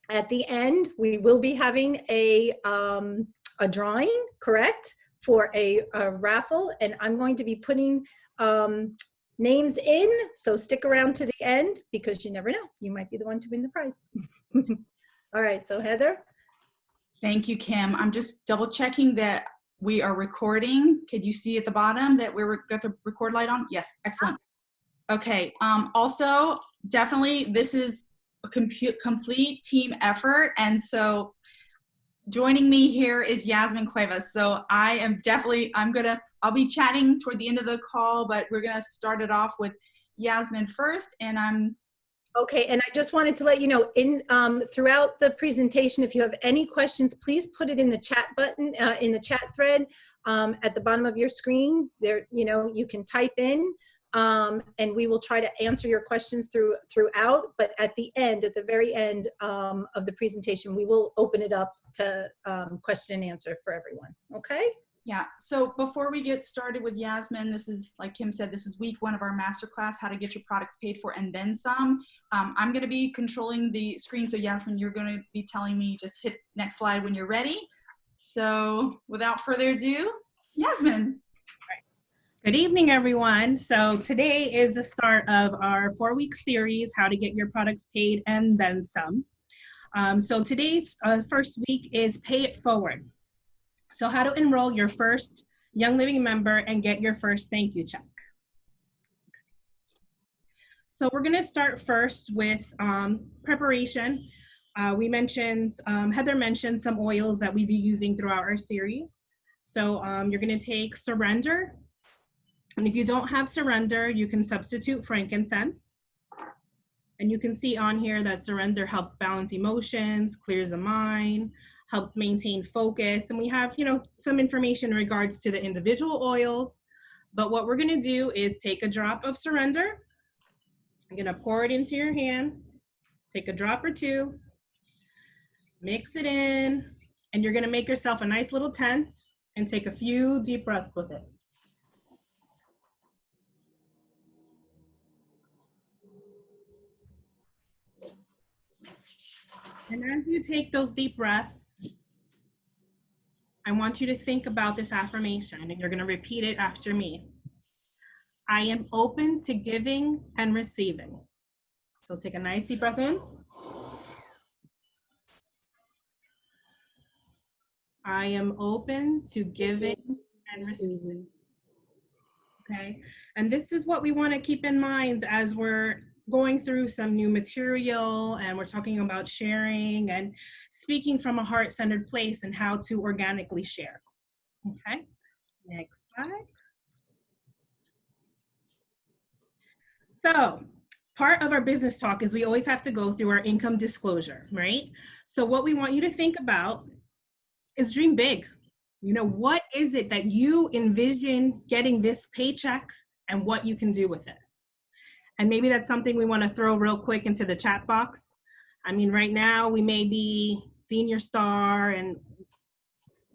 At the end, we will be having a drawing, correct, for a raffle, and I'm going to be putting names in, so stick around to the end because you never know, you might be the one to win the prize. All right, so Heather. Thank you, Kim. I'm just double checking that we are recording. Could you see at the bottom that we're got the record light on? Yes, excellent. Okay, also definitely this is a complete team effort, and so joining me here is Yasmin Cuevas. So I am definitely, I'll be chatting toward the end of the call, but we're gonna start it off with Yasmin first, and I'm okay, and I just wanted to let you know, in throughout the presentation, if you have any questions, please put it in the chat button, in the chat thread at the bottom of your screen. There, you can type in, and we will try to answer your questions throughout. But at the very end of the presentation, we will open it up to question and answer for everyone. Okay. Yeah, so before we get started with Yasmin, this is, like Kim said, this is week 1 of our masterclass, how to get your products paid for and then some. I'm gonna be controlling the screen, so Yasmin, you're gonna be telling me, just hit next slide when you're ready. So without further ado, Yasmin. Good evening, everyone. So today is the start of our 4-week series, how to get your products paid and then some. So today's first week is Pay It Forward. So how to enroll your first Young Living member and get your first thank you check. So we're gonna start first with preparation. Heather mentioned some oils that we'll be using throughout our series. So you're gonna take Surrender. And if you don't have Surrender, you can substitute frankincense. And you can see on here that Surrender helps balance emotions, clears the mind, helps maintain focus. And we have, some information in regards to the individual oils. But what we're gonna do is take a drop of Surrender. I'm gonna pour it into your hand, take a drop or two, mix it in, and you're gonna make yourself a nice little tent and take a few deep breaths with it. And as you take those deep breaths, I want you to think about this affirmation, and you're going to repeat it after me. I am open to giving and receiving. So take a nice deep breath in. I am open to giving and receiving. Okay, and this is what we want to keep in mind as we're going through some new material, and we're talking about sharing and speaking from a heart-centered place and how to organically share. Okay, next slide. So part of our business talk is we always have to go through our income disclosure, right? So what we want you to think about is dream big. What is it that you envision getting this paycheck and what you can do with it? And maybe that's something we want to throw real quick into the chat box. I mean, right now we may be senior star and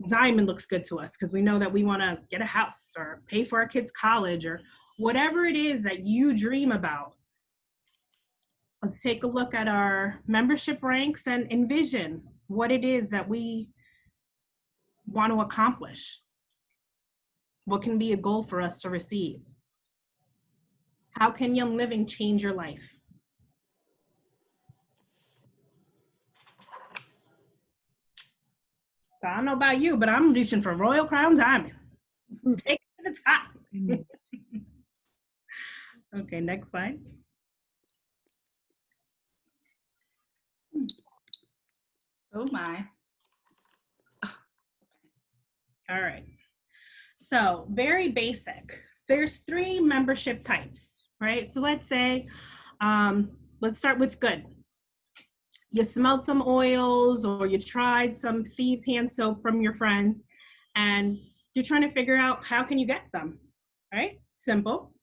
diamond looks good to us because we know that we want to get a house or pay for our kids' college or whatever it is that you dream about. Let's take a look at our membership ranks and envision what it is that we want to accomplish. What can be a goal for us to receive? How can Young Living change your life? So I don't know about you, but I'm reaching for Royal Crown Diamond. Take it to the top. Okay, next slide. Oh my. All right. So very basic. There's 3 membership types, right? So let's say, let's start with good. You smelled some oils or you tried some thieves' hand soap from your friends and you're trying to figure out how can you get some, right? Simple.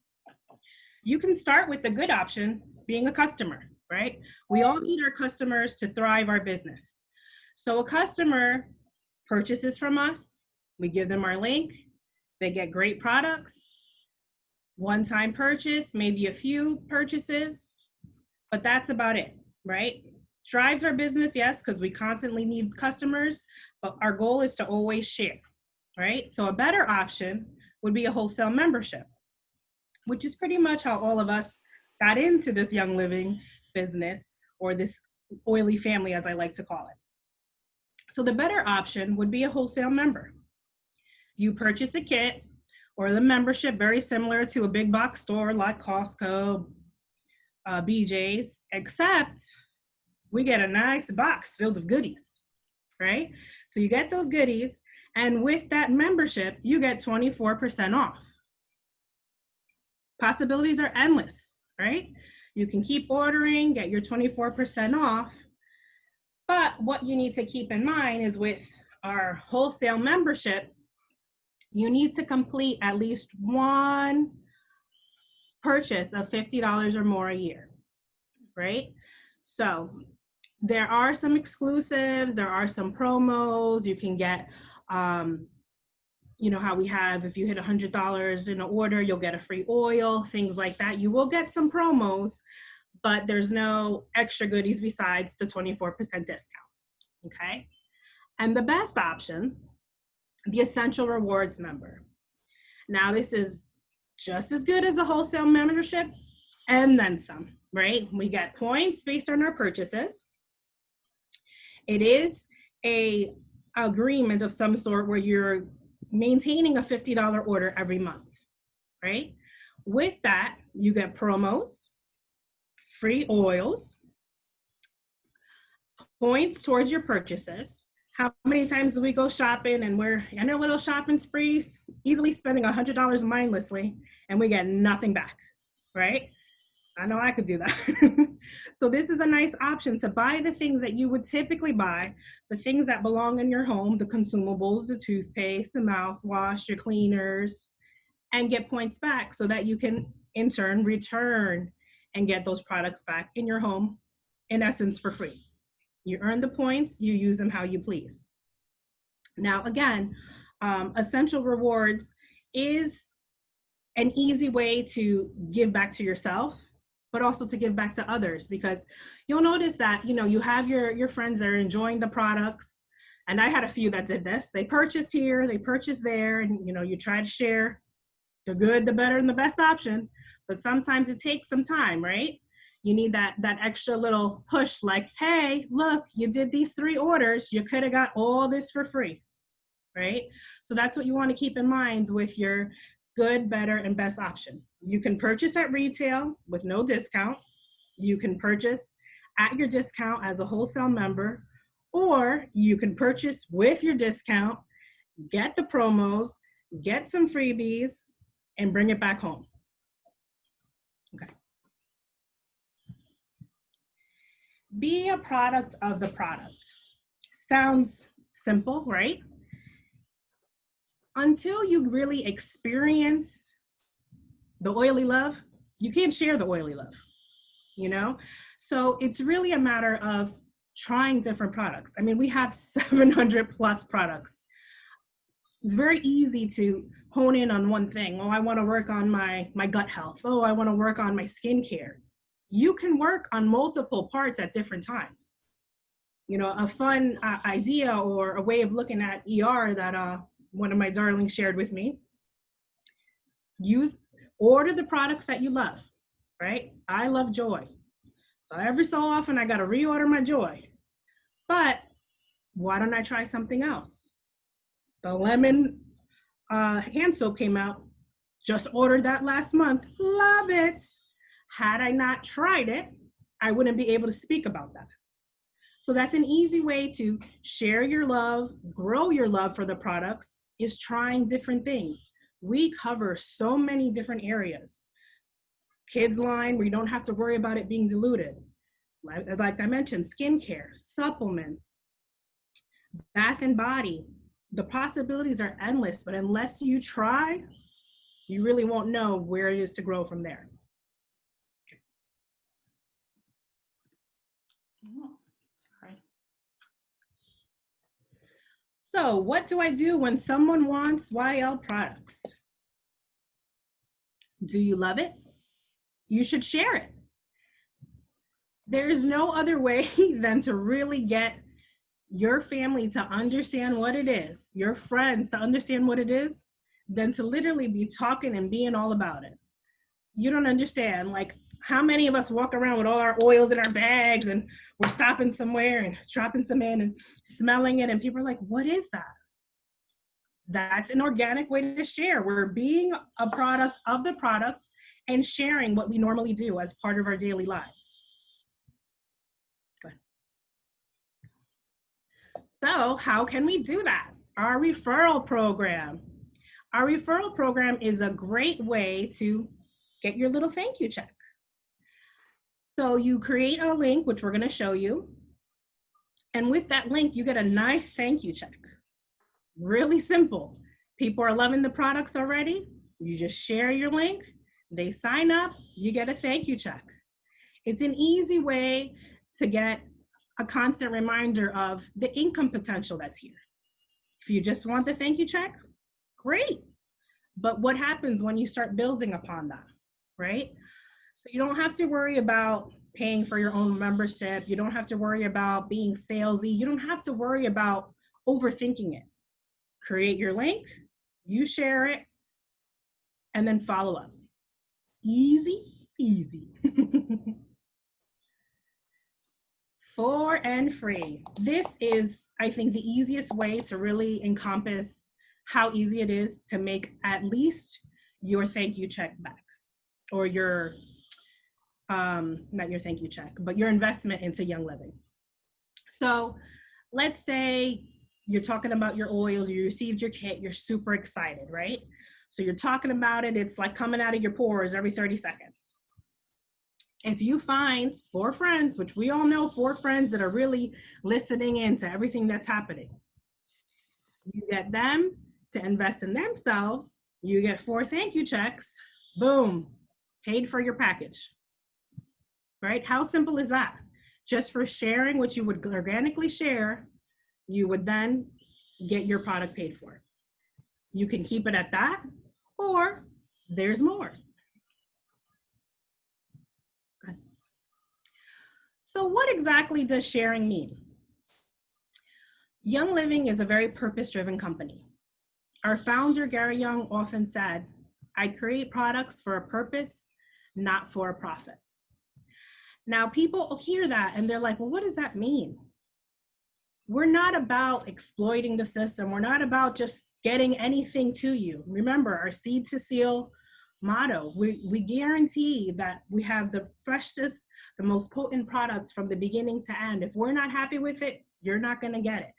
You can start with the good option, being a customer, right? We all need our customers to thrive our business. So a customer purchases from us, we give them our link, they get great products, one-time purchase, maybe a few purchases, but that's about it. right? Drives our business, yes, because we constantly need customers, but our goal is to always share, right? So a better option would be a wholesale membership, which is pretty much how all of us got into this Young Living business, or this oily family, as I like to call it. So the better option would be a wholesale member. You purchase a kit or the membership, very similar to a big box store like Costco, BJ's, except we get a nice box filled with goodies, right? So you get those goodies, and with that membership, you get 24% off. Possibilities are endless, right? You can keep ordering, get your 24% off. But what you need to keep in mind is with our wholesale membership, you need to complete at least one purchase of $50 or more a year, right? So there are some exclusives, there are some promos. You can get, you know how we have, if you hit $100 in an order, you'll get a free oil, things like that. You will get some promos, but there's no extra goodies besides the 24% discount, okay? And the best option, the Essential Rewards member. Now this is just as good as a wholesale membership and then some, right? We get points based on our purchases. It is a agreement of some sort where you're maintaining a $50 order every month, right? With that, you get promos, free oils, points towards your purchases. How many times do we go shopping and we're in a little shopping spree, easily spending $100 mindlessly, and we get nothing back, right? I know I could do that. So this is a nice option to buy the things that you would typically buy, the things that belong in your home, the consumables, the toothpaste, the mouthwash, your cleaners, and get points back so that you can in turn return and get those products back in your home, in essence, for free. You earn the points, you use them how you please. Now, again, Essential Rewards is an easy way to give back to yourself, but also to give back to others, because you'll notice that, you know, you have your friends that are enjoying the products. And I had a few that did this. They purchased here, they purchased there, and, you know, you try to share the good, the better, and the best option. But sometimes it takes some time, right? You need that extra little push, like, hey, look, you did these 3 orders. You could have got all this for free, right? So that's what you want to keep in mind with your good, better, and best option. You can purchase at retail with no discount. You can purchase at your discount as a wholesale member, or you can purchase with your discount, get the promos, get some freebies, and bring it back home. Okay. Be a product of the product. Sounds simple, right? Until you really experience the oily love, you can't share the oily love, you know? So it's really a matter of trying different products. I mean, we have 700 plus products. It's very easy to hone in on one thing. Oh, I want to work on my gut health. Oh, I want to work on my skincare. You can work on multiple parts at different times. You know, a fun idea or a way of looking at ER that one of my darlings shared with me, order the products that you love, right? I love Joy. So every so often I got to reorder my Joy. But why don't I try something else? The lemon hand soap came out. Just ordered that last month. Love it. Had I not tried it, I wouldn't be able to speak about that. So that's an easy way to share your love, grow your love for the products, is trying different things. We cover so many different areas. Kids line, where you don't have to worry about it being diluted. Like I mentioned, skincare, supplements, bath and body. The possibilities are endless, but unless you try, you really won't know where it is to grow from there. Oh, sorry. So what do I do when someone wants YL products? Do you love it? You should share it. There's no other way than to really get your family to understand what it is, your friends to understand what it is, than to literally be talking and being all about it. You don't understand, like, how many of us walk around with all our oils in our bags and we're stopping somewhere and dropping some in and smelling it, and people are like, what is that? That's an organic way to share. We're being a product of the products and sharing what we normally do as part of our daily lives. Good. So how can we do that? Our referral program. Our referral program is a great way to get your little thank you check. So you create a link, which we're going to show you. And with that link, you get a nice thank you check. Really simple. People are loving the products already. You just share your link. They sign up. You get a thank you check. It's an easy way to get a constant reminder of the income potential that's here. If you just want the thank you check, great. But what happens when you start building upon that, right? So you don't have to worry about paying for your own membership. You don't have to worry about being salesy. You don't have to worry about overthinking it. Create your link, you share it, and then follow up. Easy, easy. For and free. This is, I think, the easiest way to really encompass how easy it is to make at least your thank you check back, or your, not your thank you check, but your investment into Young Living. So let's say you're talking about your oils, you received your kit, you're super excited, right? So you're talking about it, it's like coming out of your pores every 30 seconds. If you find 4 friends, which we all know 4 friends that are really listening in to everything that's happening, you get them to invest in themselves, you get 4 thank you checks, boom, paid for your package, right? How simple is that? Just for sharing what you would organically share, you would then get your product paid for. You can keep it at that, or there's more. Okay. So what exactly does sharing mean? Young Living is a very purpose-driven company. Our founder, Gary Young, often said, I create products for a purpose, not for a profit. Now, people hear that and they're like, well, what does that mean? We're not about exploiting the system. We're not about just getting anything to you. Remember, our seed to seal motto, we guarantee that we have the freshest, the most potent products from the beginning to end. If we're not happy with it, you're not going to get it.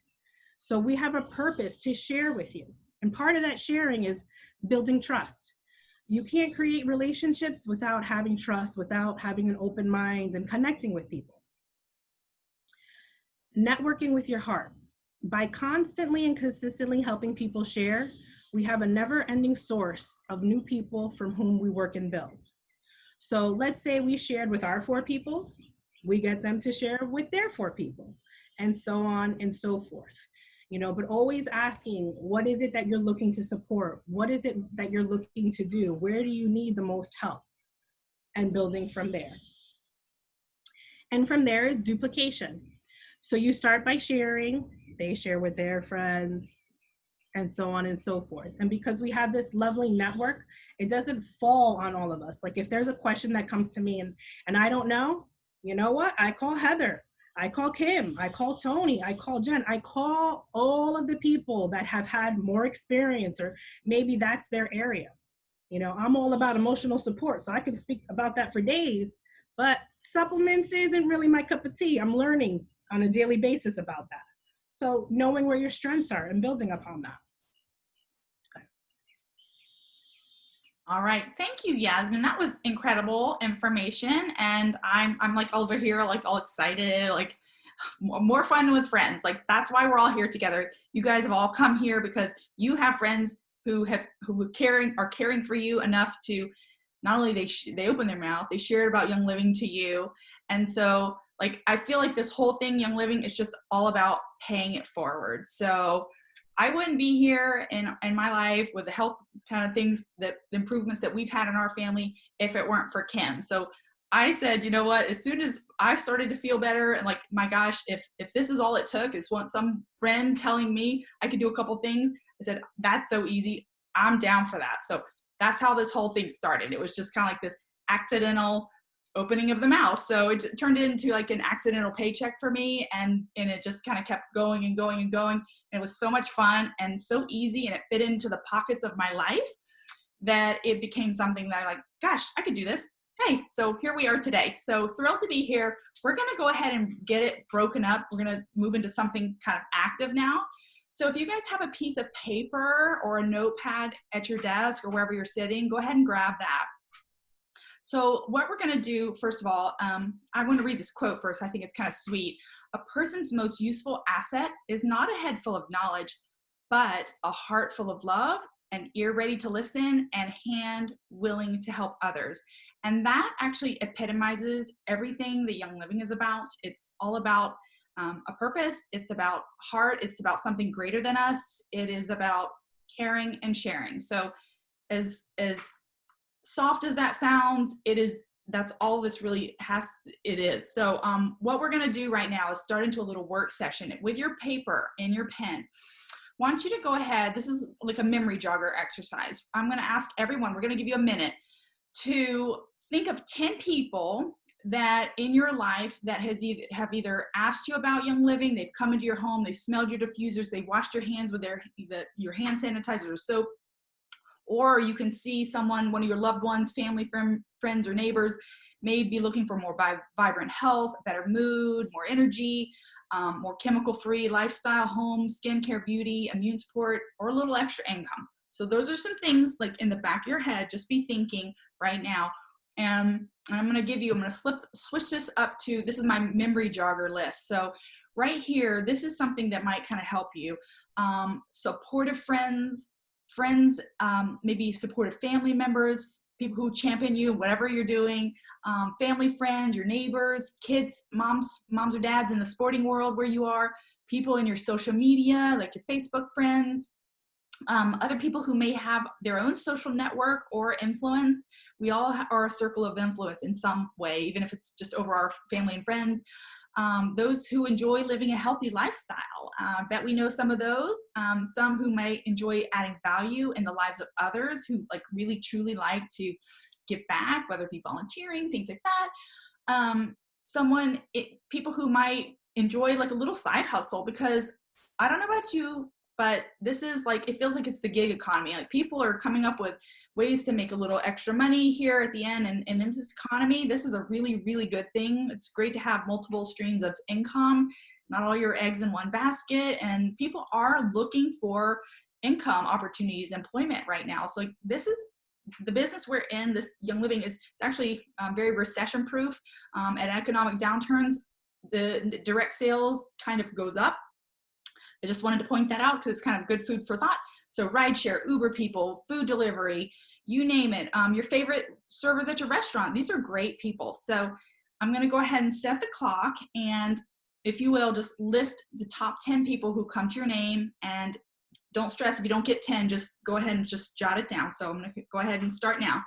So we have a purpose to share with you. And part of that sharing is building trust. You can't create relationships without having trust, without having an open mind and connecting with people. Networking with your heart. By constantly and consistently helping people share, we have a never-ending source of new people from whom we work and build. So let's say we shared with our 4 people, we get them to share with their 4 people, and so on and so forth. You know, but always asking, what is it that you're looking to support? What is it that you're looking to do? Where do you need the most help? And building from there. And from there is duplication. So you start by sharing, they share with their friends, and so on and so forth. And because we have this lovely network, it doesn't fall on all of us. Like if there's a question that comes to me and I don't know, you know what? I call Heather, I call Kim, I call Tony, I call Jen, I call all of the people that have had more experience, or maybe that's their area. You know, I'm all about emotional support, so I can speak about that for days, but supplements isn't really my cup of tea. I'm learning on a daily basis about that. So knowing where your strengths are and building upon that. Okay. All right, thank you, Yasmin. That was incredible information, and I'm like over here, like all excited, like more fun with friends. Like that's why we're all here together. You guys have all come here because you have friends who are caring for you enough to not only they open their mouth, they shared about Young Living to you, and so like I feel like this whole thing, Young Living, is just all about paying it forward. So I wouldn't be here in my life with the health kind of things, that the improvements that we've had in our family, if it weren't for Kim. So I said, you know what, as soon as I started to feel better and like, my gosh, if this is all it took is some friend telling me I could do a couple things, I said, that's so easy. I'm down for that. So that's how this whole thing started. It was just kind of like this accidental opening of the mouth. So it turned into like an accidental paycheck for me. And it just kind of kept going and going and going. And it was so much fun and so easy. And it fit into the pockets of my life that it became something that like, gosh, I could do this. Hey, so here we are today. So thrilled to be here. We're going to go ahead and get it broken up. We're going to move into something kind of active now. So if you guys have a piece of paper or a notepad at your desk or wherever you're sitting, go ahead and grab that. So what we're going to do, first of all, I want to read this quote first. I think it's kind of sweet. A person's most useful asset is not a head full of knowledge, but a heart full of love, an ear ready to listen, and hand willing to help others. And that actually epitomizes everything that Young Living is about. It's all about a purpose. It's about heart. It's about something greater than us. It is about caring and sharing. So as soft as that sounds, that's all this really it is. So what we're gonna do right now is start into a little work session with your paper and your pen. I want you to go ahead, this is like a memory jogger exercise. I'm gonna ask everyone, we're gonna give you a minute to think of 10 people that in your life that have either asked you about Young Living, they've come into your home, they've smelled your diffusers, they've washed your hands with your hand sanitizer or soap, or you can see someone, one of your loved ones, family, friends, or neighbors may be looking for more vibrant health, better mood, more energy, more chemical-free lifestyle, home, skincare, beauty, immune support, or a little extra income. So those are some things like in the back of your head, just be thinking right now. And I'm going to switch this up to, this is my memory jogger list. So right here, this is something that might kind of help you. Supportive friends, maybe supportive family members, people who champion you, whatever you're doing, family friends, your neighbors, kids, moms or dads in the sporting world where you are, people in your social media, like your Facebook friends, other people who may have their own social network or influence. We all are a circle of influence in some way, even if it's just over our family and friends. Those who enjoy living a healthy lifestyle. Bet we know some of those. Some who might enjoy adding value in the lives of others, who like really truly like to give back, whether it be volunteering, things like that. People who might enjoy like a little side hustle, because I don't know about you, but this is like, it feels like it's the gig economy. Like people are coming up with ways to make a little extra money here at the end. And in this economy, this is a really, really good thing. It's great to have multiple streams of income, not all your eggs in one basket. And people are looking for income opportunities, employment right now. So this is the business we're in. This Young Living it's actually very recession proof. At economic downturns, the direct sales kind of goes up. I just wanted to point that out because it's kind of good food for thought. So rideshare, Uber people, food delivery, you name it. Your favorite servers at your restaurant, these are great people. So I'm going to go ahead and set the clock, and if you will, just list the top 10 people who come to your name, and don't stress if you don't get 10, just go ahead and just jot it down. So I'm going to go ahead and start now.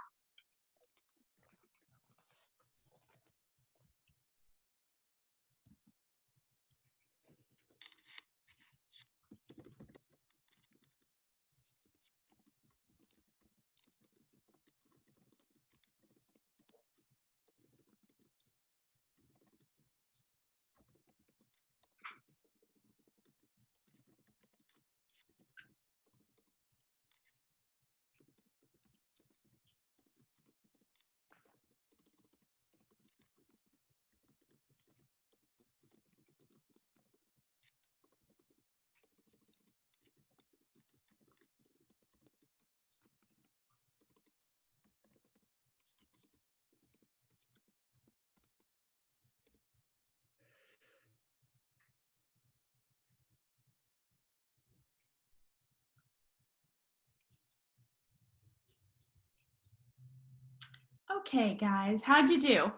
Okay, guys, how'd you do?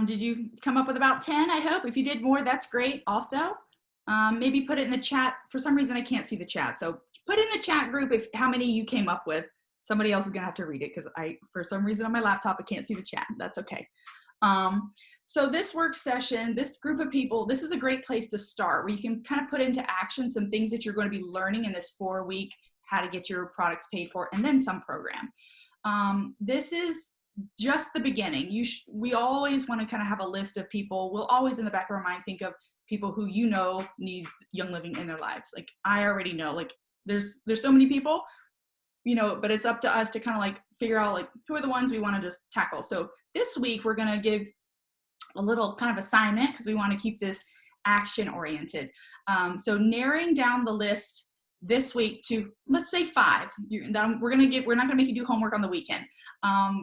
Did you come up with about 10, I hope? If you did more, that's great also. Maybe put it in the chat. For some reason, I can't see the chat. So put in the chat group how many you came up with. Somebody else is gonna have to read it because for some reason on my laptop, I can't see the chat. That's okay. So this work session, this group of people, this is a great place to start where you can kind of put into action some things that you're going to be learning in this 4-week how to get your products paid for, and then some program. This is just the beginning. We always want to kind of have a list of people. We'll always in the back of our mind think of people who need Young Living in their lives. Like I already know, like there's so many people, but it's up to us to kind of like figure out like who are the ones we want to just tackle. So this week we're going to give a little kind of assignment because we want to keep this action oriented. So narrowing down the list this week to, let's say 5. We're not going to make you do homework on the weekend.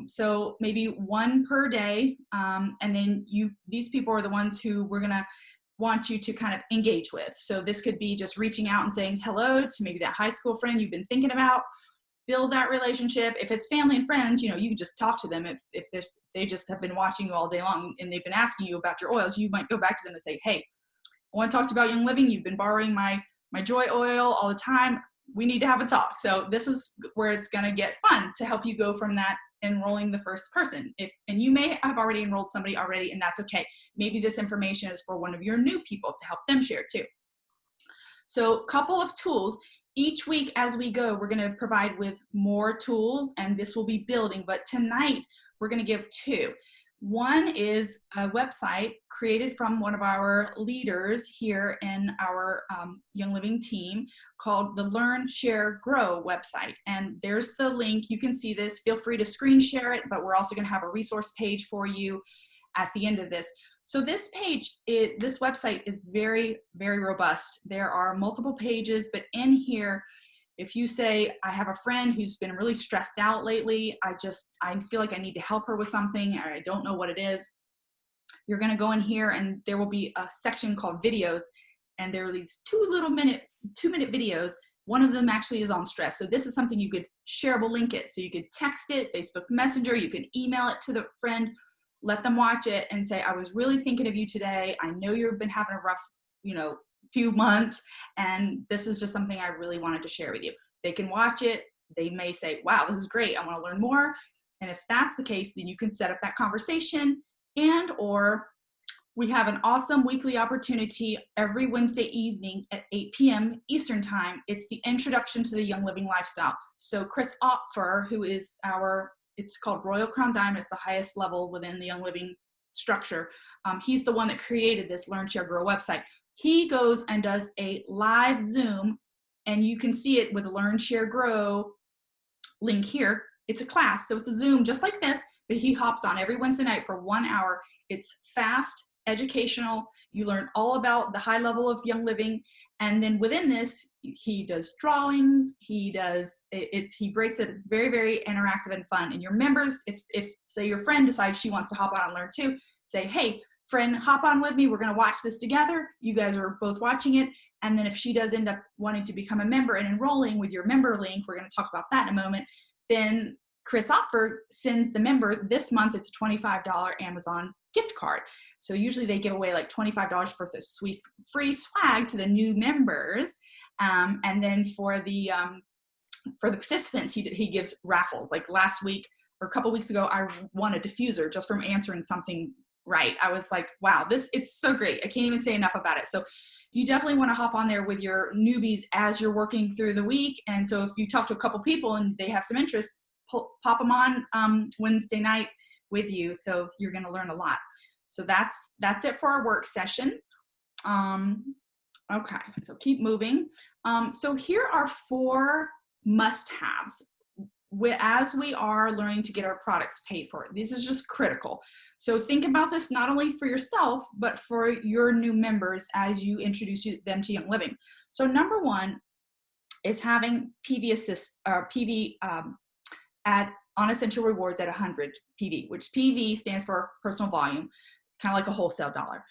So maybe 1 per day. And then these people are the ones who we're going to want you to kind of engage with. So this could be just reaching out and saying hello to maybe that high school friend you've been thinking about. Build that relationship. If it's family and friends, you can just talk to them. If they just have been watching you all day long and they've been asking you about your oils, you might go back to them and say, hey, I want to talk to you about Young Living. You've been borrowing my Joy oil all the time. We need to have a talk. So this is where it's going to get fun to help you go from that enrolling the first person. And you may have already enrolled somebody already, and that's okay. Maybe this information is for one of your new people to help them share too. So a couple of tools. Each week as we go, we're going to provide with more tools, and this will be building. But tonight, we're going to give 2. One is a website created from one of our leaders here in our Young Living team called the Learn, Share, Grow website. And there's the link. You can see this. Feel free to screen share it, but we're also going to have a resource page for you at the end of this. So this website is very, very robust. There are multiple pages, but in here, if you say, I have a friend who's been really stressed out lately, I feel like I need to help her with something, or I don't know what it is, you're gonna go in here and there will be a section called videos, and there are these 2-minute videos. One of them actually is on stress. So this is something you could shareable link it. So you could text it, Facebook Messenger, you can email it to the friend, let them watch it and say, I was really thinking of you today. I know you've been having a rough, few months, and this is just something I really wanted to share with you. They can watch it. They may say, wow, this is great. I want to learn more. And if that's the case, then you can set up that conversation, or we have an awesome weekly opportunity every Wednesday evening at 8 p.m. Eastern time. It's the introduction to the Young Living lifestyle. So Chris Opfer, who is it's called Royal Crown Diamond. It's the highest level within the Young Living structure. He's the one that created this Learn, Share, Grow website. He goes and does a live Zoom, and you can see it with the Learn, Share, Grow link here. It's a class, so it's a Zoom just like this, but he hops on every Wednesday night for 1 hour. It's fast, educational. You learn all about the high level of Young Living. And then within this, he does drawings, he breaks it. It's very, very interactive and fun. And your members, if say your friend decides she wants to hop on and learn too, say, hey, friend, hop on with me. We're going to watch this together. You guys are both watching it. And then if she does end up wanting to become a member and enrolling with your member link, we're going to talk about that in a moment, then Chris Opfer sends the member, this month it's a $25 Amazon gift card. So usually they give away like $25 worth of sweet free swag to the new members. And then for the participants, he gives raffles. Like last week or a couple weeks ago, I won a diffuser just from answering something right. I was like, wow, it's so great. I can't even say enough about it. So you definitely want to hop on there with your newbies as you're working through the week. And so if you talk to a couple people and they have some interest, pop them on Wednesday night with you. So you're going to learn a lot. So that's it for our work session. Okay, so keep moving. So here are 4 must-haves as we are learning to get our products paid for. This is just critical. So think about this not only for yourself, but for your new members as you introduce them to Young Living. So number 1 is having PV on essential rewards at 100 PV, which PV stands for personal volume, kind of like a wholesale dollar.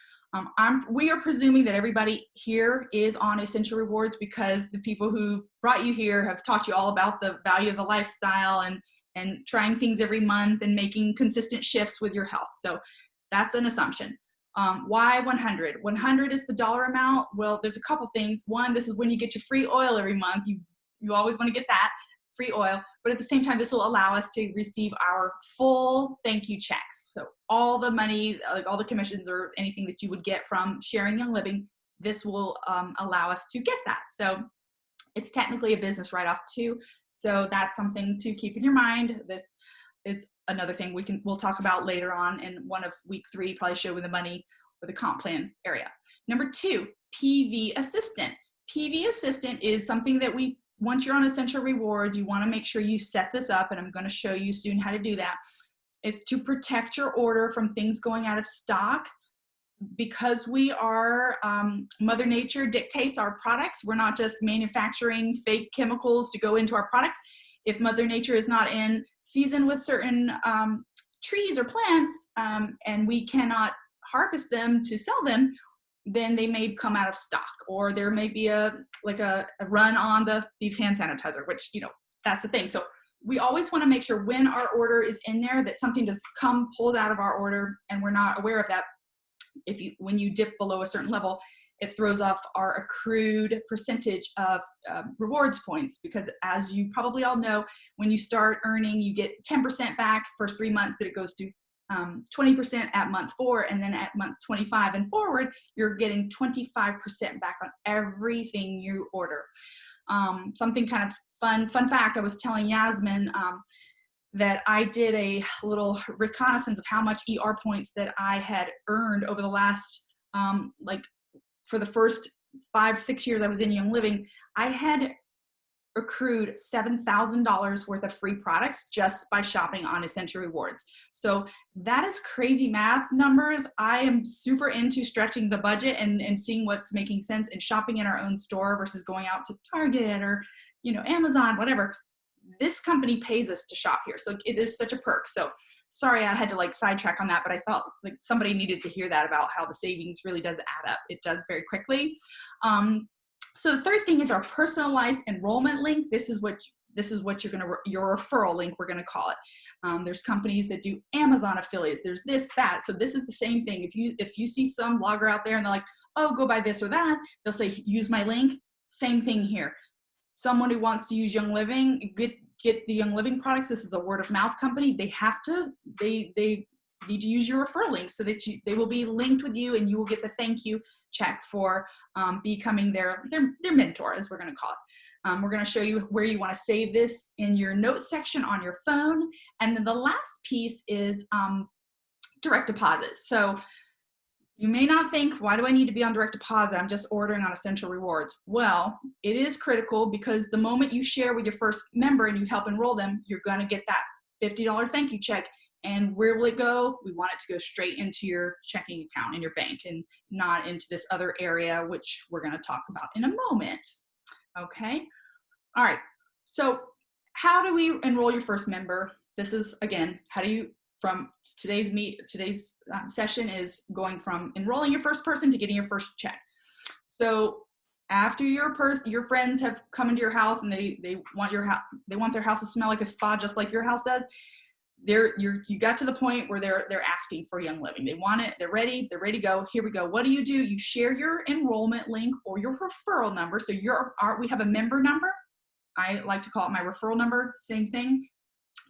We are presuming that everybody here is on essential rewards because the people who've brought you here have taught you all about the value of the lifestyle and trying things every month and making consistent shifts with your health. So that's an assumption. Why 100? 100 is the dollar amount. Well, there's a couple things. One, this is when you get your free oil every month. You always want to get that free oil, but at the same time, this will allow us to receive our full thank you checks. So all the money, like all the commissions or anything that you would get from sharing Young Living, this will allow us to get that. So it's technically a business write-off too. So that's something to keep in your mind. This is another thing we'll talk about later on in one of week 3, probably showing the money or the comp plan area. Number 2, PV Assistant. PV Assistant is something that once you're on Essential Rewards, you want to make sure you set this up, and I'm going to show you soon how to do that. It's to protect your order from things going out of stock. Because we are, Mother Nature dictates our products. We're not just manufacturing fake chemicals to go into our products. If Mother Nature is not in season with certain trees or plants, and we cannot harvest them to sell them, then they may come out of stock, or there may be a run on the beef hand sanitizer, which, that's the thing. So we always want to make sure when our order is in there that something does come pulled out of our order and we're not aware of that. When you dip below a certain level, it throws off our accrued percentage of rewards points, because as you probably all know, when you start earning, you get 10% back first 3 months, that it goes to 20% at month 4, and then at month 25 and forward, you're getting 25% back on everything you order. Something kind of fun fact, I was telling Yasmin that I did a little reconnaissance of how much ER points that I had earned over the last, for the first 5-6 years I was in Young Living. I had accrued $7,000 worth of free products just by shopping on Essential Rewards. So that is crazy math numbers. I am super into stretching the budget and seeing what's making sense and shopping in our own store versus going out to Target or, Amazon, whatever. This company pays us to shop here. So it is such a perk. So sorry, I had to sidetrack on that, but I thought somebody needed to hear that about how the savings really does add up. It does very quickly. So the third thing is our personalized enrollment link. This is what your referral link, we're going to call it. There's companies that do Amazon affiliates. There's this, that. So this is the same thing. If you see some blogger out there and they're like, oh, go buy this or that, they'll say, use my link. Same thing here. Someone who wants to use Young Living, get the Young Living products. This is a word of mouth company. They need to use your referral link so that they will be linked with you, and you will get the thank you check for becoming their mentor, as we're going to call it. We're going to show you where you want to save this in your notes section on your phone. And then the last piece is direct deposit. So you may not think, why do I need to be on direct deposit? I'm just ordering on Essential Rewards. Well, it is critical, because the moment you share with your first member and you help enroll them, you're going to get that $50 thank you check. And where will it go? We want it to go straight into your checking account in your bank and not into this other area, which we're going to talk about in a moment. Okay. All right. So how do we enroll your first member? This is, again, from today's session is going from enrolling your first person to getting your first check. So after your friends have come into your house and they want their house to smell like a spa, just like your house does, you got to the point where they're asking for Young Living. They want it, they're ready to go. Here we go. What do? You share your enrollment link or your referral number. So we have a member number. I like to call it my referral number, same thing,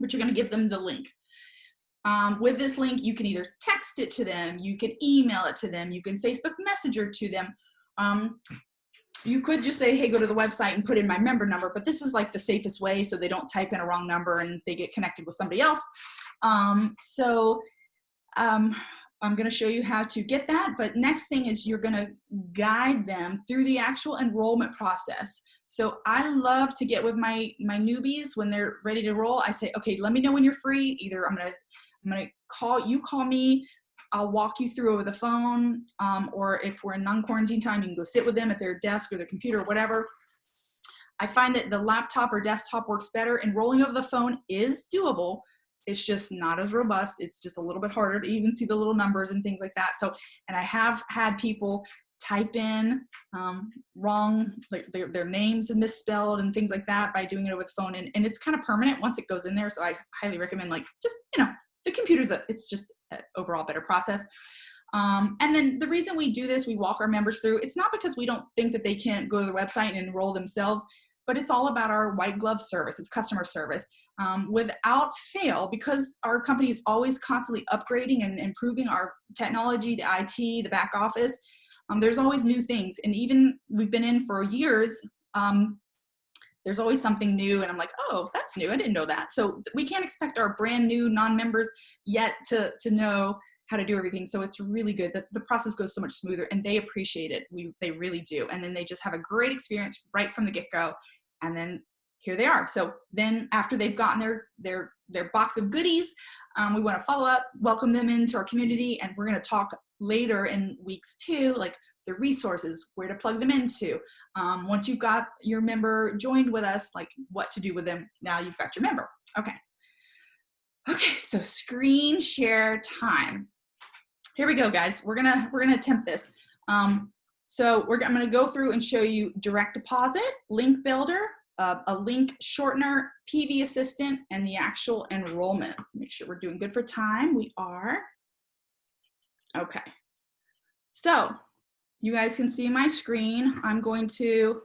but you're going to give them the link. With this link, you can either text it to them, you can email it to them, you can Facebook Messenger to them. You could just say, hey, go to the website and put in my member number, but this is the safest way so they don't type in a wrong number and they get connected with somebody else. I'm going to show you how to get that, but next thing is you're going to guide them through the actual enrollment process. So I love to get with my newbies when they're ready to roll. I say, okay, let me know when you're free. Either I'm going to call me, I'll walk you through over the phone, or if we're in non-quarantine time, you can go sit with them at their desk or their computer or whatever. I find that the laptop or desktop works better. Enrolling over the phone is doable. It's just not as robust. It's just a little bit harder to even see the little numbers and things like that. So, and I have had people type in wrong, their names are misspelled and things like that by doing it over the phone. And it's kind of permanent once it goes in there. So I highly recommend the computers, it's just an overall better process. And then the reason we do this, we walk our members through, it's not because we don't think that they can't go to the website and enroll themselves, but it's all about our white glove service. It's customer service. Without fail, because our company is always constantly upgrading and improving our technology, the IT, the back office, there's always new things. And even we've been in for years, there's always something new, and I'm like, oh, that's new, I didn't know that. So we can't expect our brand new non-members yet to know how to do everything. So it's really good that the process goes so much smoother, and they appreciate it. They really do. And then they just have a great experience right from the get-go. And then here they are. So then after they've gotten their box of goodies, we want to follow up, welcome them into our community, and we're going to talk later in weeks 2, like the resources, where to plug them into. Once you've got your member joined with us, like what to do with them. Now you've got your member. Okay, so screen share time. Here we go, guys. We're gonna attempt this. So I'm gonna go through and show you direct deposit, link builder, a link shortener, PV assistant, and the actual enrollment. Let's make sure we're doing good for time. We are. Okay. So you guys can see my screen. I'm going to,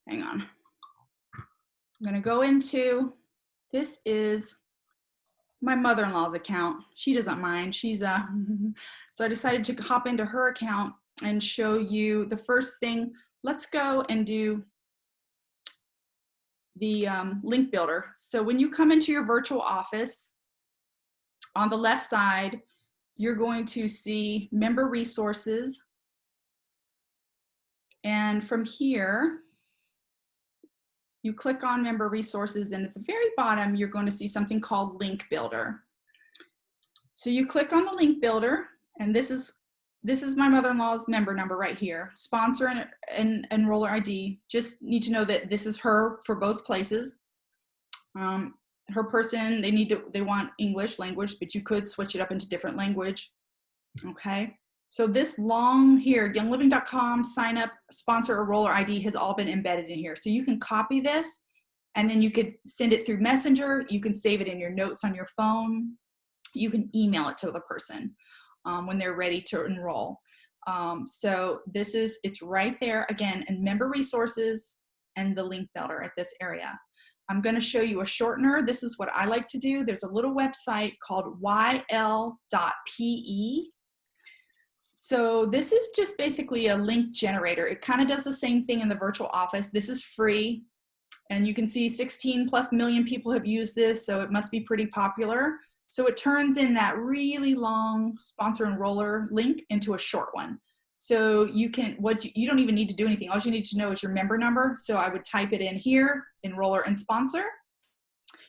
hang on. I'm gonna go into, this is my mother-in-law's account. She doesn't mind. She's so I decided to hop into her account and show you the first thing. Let's go and do the link builder. So when you come into your virtual office, on the left side, you're going to see member resources. And from here, you click on member resources, and at the very bottom, you're going to see something called link builder. So you click on the link builder, and this is my mother-in-law's member number right here, sponsor and enroller ID. Just need to know that this is her for both places. Her person, they want English language, but you could switch it up into different language. Okay. So this long here, youngliving.com, sign up, sponsor, enroller ID has all been embedded in here. So you can copy this, and then you could send it through Messenger. You can save it in your notes on your phone. You can email it to the person when they're ready to enroll. So it's right there again, in member resources and the link builder at this area. I'm going to show you a shortener. This is what I like to do. There's a little website called yl.pe. So this is just basically a link generator. It kind of does the same thing in the virtual office. This is free, and you can see 16+ million people have used this, so it must be pretty popular. So it turns in that really long sponsor enroller link into a short one. So you don't even need to do anything. All you need to know is your member number. So I would type it in here, enroller and sponsor.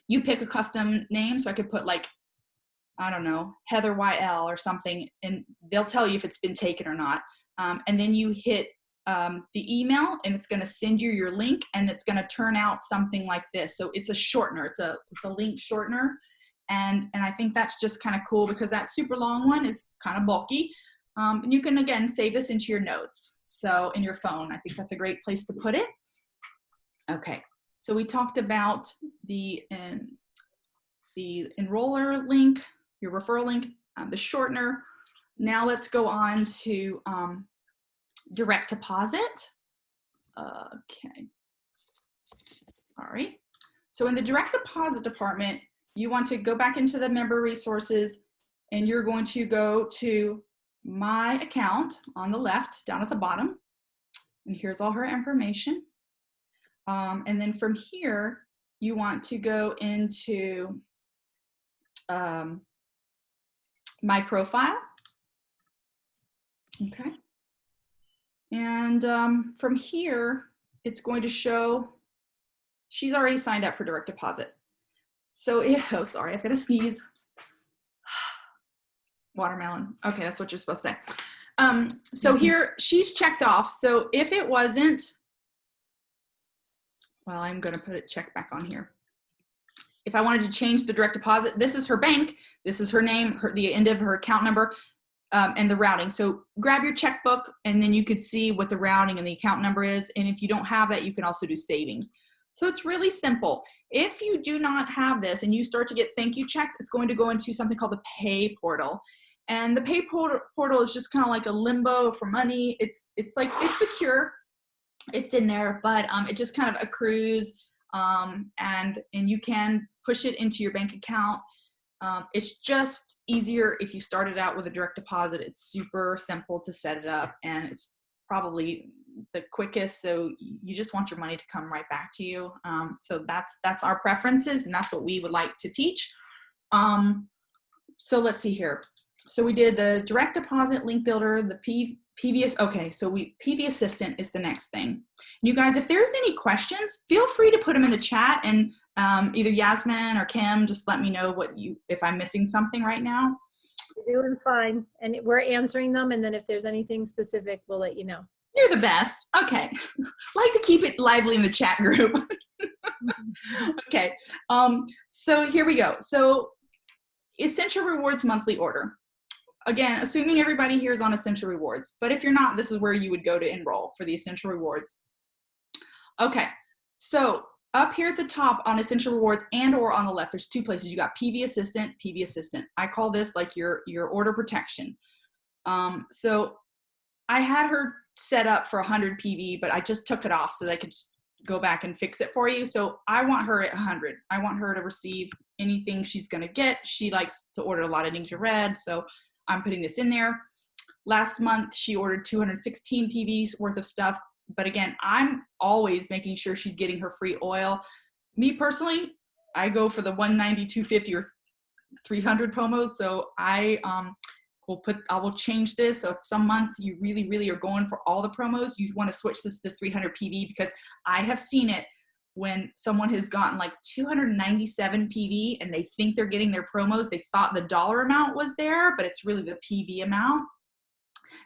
You pick a custom name, so I could put like, I don't know, Heather YL or something, and they'll tell you if it's been taken or not. And then you hit the email, and it's going to send you your link, and it's going to turn out something like this. So it's a shortener. It's a link shortener, and I think that's just kind of cool, because that super long one is kind of bulky. And you can again save this into your notes. So in your phone, I think that's a great place to put it. Okay, so we talked about the enroller link, your referral link, the shortener. Now let's go on to direct deposit. Okay, sorry. So in the direct deposit department, you want to go back into the member resources, and you're going to go to my account on the left, down at the bottom. And here's all her information. And then from here, you want to go into my profile. Okay. And from here, it's going to show she's already signed up for direct deposit. So, oh, sorry, I've got to sneeze. Watermelon. Okay, that's what you're supposed to say. So here, she's checked off. So if it wasn't, well, I'm going to put it check back on here. If I wanted to change the direct deposit, this is her bank, this is her name, the end of her account number, and the routing. So grab your checkbook, and then you could see what the routing and the account number is. And if you don't have that, you can also do savings. So it's really simple. If you do not have this and you start to get thank you checks, it's going to go into something called the pay portal. And the pay portal is just kind of like a limbo for money. It's secure. it's in there, but it just kind of accrues, and you can push it into your bank account. It's just easier if you started out with a direct deposit. It's super simple to set it up, and it's probably the quickest. So you just want your money to come right back to you. So that's our preferences, and that's what we would like to teach. So let's see here. So we did the direct deposit, link builder, the PV. Okay, so PV Assistant is the next thing. You guys, if there's any questions, feel free to put them in the chat, and either Yasmin or Kim, just let me know if I'm missing something right now. You're doing fine, and we're answering them, and then if there's anything specific, we'll let you know. You're the best. Okay. Like to keep it lively in the chat group. Okay. So here we go. So Essential Rewards monthly order. Again, assuming everybody here is on Essential Rewards, but if you're not, this is where you would go to enroll for the Essential Rewards. Okay, so up here at the top on Essential Rewards and or on the left, there's two places. You got PV Assistant, PV Assistant. I call this like your order protection. So I had her set up for 100 PV, but I just took it off so that I could go back and fix it for you. So I want her at 100. I want her to receive anything she's gonna get. She likes to order a lot of Ninja Red, so I'm putting this in there. Last month, she ordered 216 PVs worth of stuff. But again, I'm always making sure she's getting her free oil. Me personally, I go for the 190, 250, or 300 promos. So I will change this. So if some month you really, really are going for all the promos, you want to switch this to 300 PV, because I have seen it when someone has gotten like 297 PV and they think they're getting their promos. They thought the dollar amount was there, but it's really the PV amount,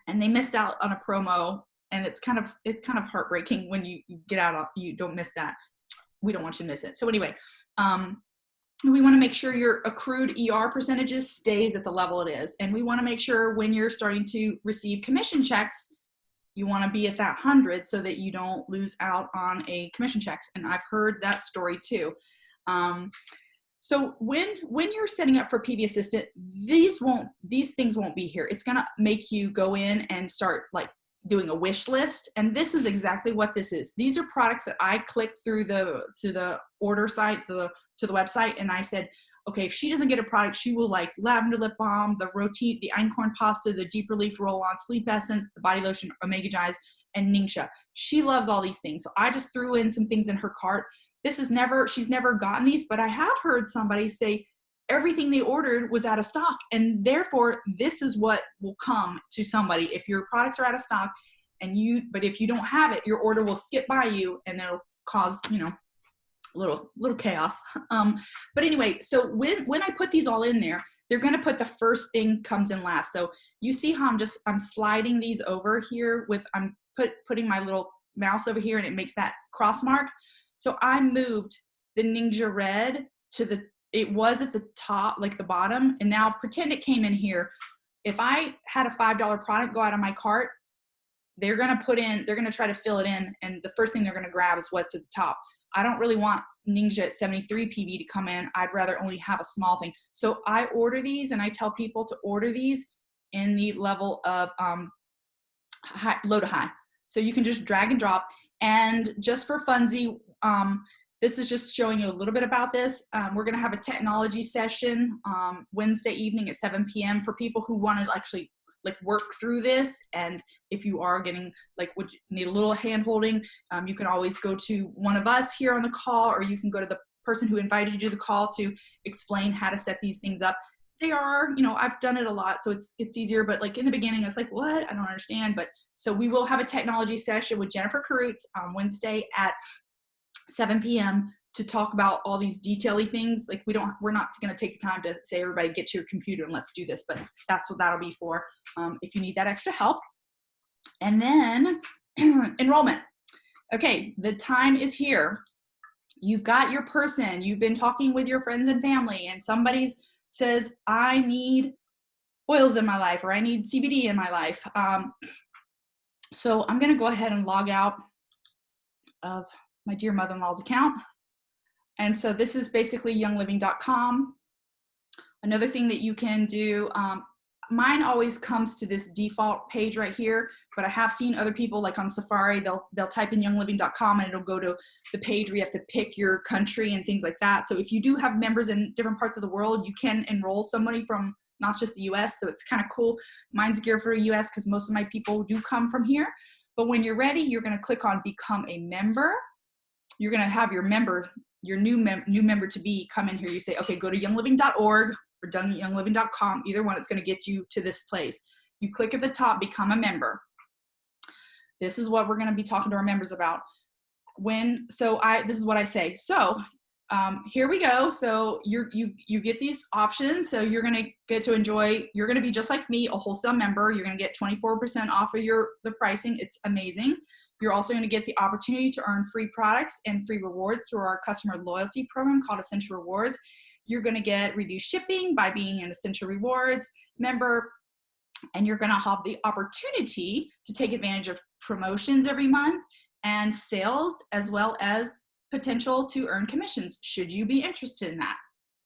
and they missed out on a promo. And it's kind of heartbreaking when you get out, you don't miss that. We don't want you to miss it. So anyway, we want to make sure your accrued ER percentages stays at the level it is. And we want to make sure when you're starting to receive commission checks, you want to be at that 100 so that you don't lose out on a commission checks. And I've heard that story too. So when you're setting up for PV Assistant, these things won't be here. It's going to make you go in and start like doing a wish list. And this is exactly what this is. These are products that I clicked through to the order site, to the website. And I said, okay, if she doesn't get a product, she will like lavender lip balm, the roti, the einkorn pasta, the deep relief roll-on, sleep essence, the body lotion, omega Jais, and Ningxia. She loves all these things. So I just threw in some things in her cart. She's never gotten these, but I have heard somebody say everything they ordered was out of stock. And therefore this is what will come to somebody. If your products are out of stock but if you don't have it, your order will skip by you, and it'll cause, little chaos. But anyway, so when I put these all in there, they're going to put the first thing comes in last. So you see how I'm sliding these over here I'm putting my little mouse over here, and it makes that cross mark. So I moved the Ninja Red it was at the top, like the bottom, and now pretend it came in here. If I had a $5 product go out of my cart, they're going to try to fill it in, and the first thing they're going to grab is what's at the top. I don't really want Ninja at 73 PV to come in. I'd rather only have a small thing. So I order these, and I tell people to order these in the level of low to high. So you can just drag and drop. And just for funsies, this is just showing you a little bit about this. We're going to have a technology session Wednesday evening at 7 p.m. for people who want to actually work through this. And if you are getting would you need a little hand holding, you can always go to one of us here on the call, or you can go to the person who invited you to the call to explain how to set these things up. They are, I've done it a lot, so it's easier, but in the beginning, I was like, what? I don't understand. But so we will have a technology session with Jennifer Karutz on Wednesday at 7 p.m. to talk about all these detail-y things. We're not going to take the time to say, everybody get to your computer and let's do this, but that's what that'll be for if you need that extra help. And then enrollment. Okay, the time is here. You've got your person. You've been talking with your friends and family, and somebody says, I need oils in my life, or I need CBD in my life. So I'm going to go ahead and log out of my dear mother-in-law's account. And so this is basically youngliving.com. Another thing that you can do, mine always comes to this default page right here, but I have seen other people like on Safari, they'll type in youngliving.com and it'll go to the page where you have to pick your country and things like that. So if you do have members in different parts of the world, you can enroll somebody from not just the US. So it's kind of cool. Mine's geared for the US because most of my people do come from here. But when you're ready, you're going to click on become a member. You're going to have your member, your new member to be come in here. You say, okay, go to youngliving.org or youngliving.com. Either one, it's going to get you to this place. You click at the top, become a member. This is what we're going to be talking to our members about. This is what I say. So here we go. So you get these options. So you're going to get to enjoy, you're going to be just like me, a wholesale member. You're going to get 24% off of the pricing. It's amazing. You're also going to get the opportunity to earn free products and free rewards through our customer loyalty program called Essential Rewards. You're going to get reduced shipping by being an Essential Rewards member. And you're going to have the opportunity to take advantage of promotions every month and sales, as well as potential to earn commissions, should you be interested in that.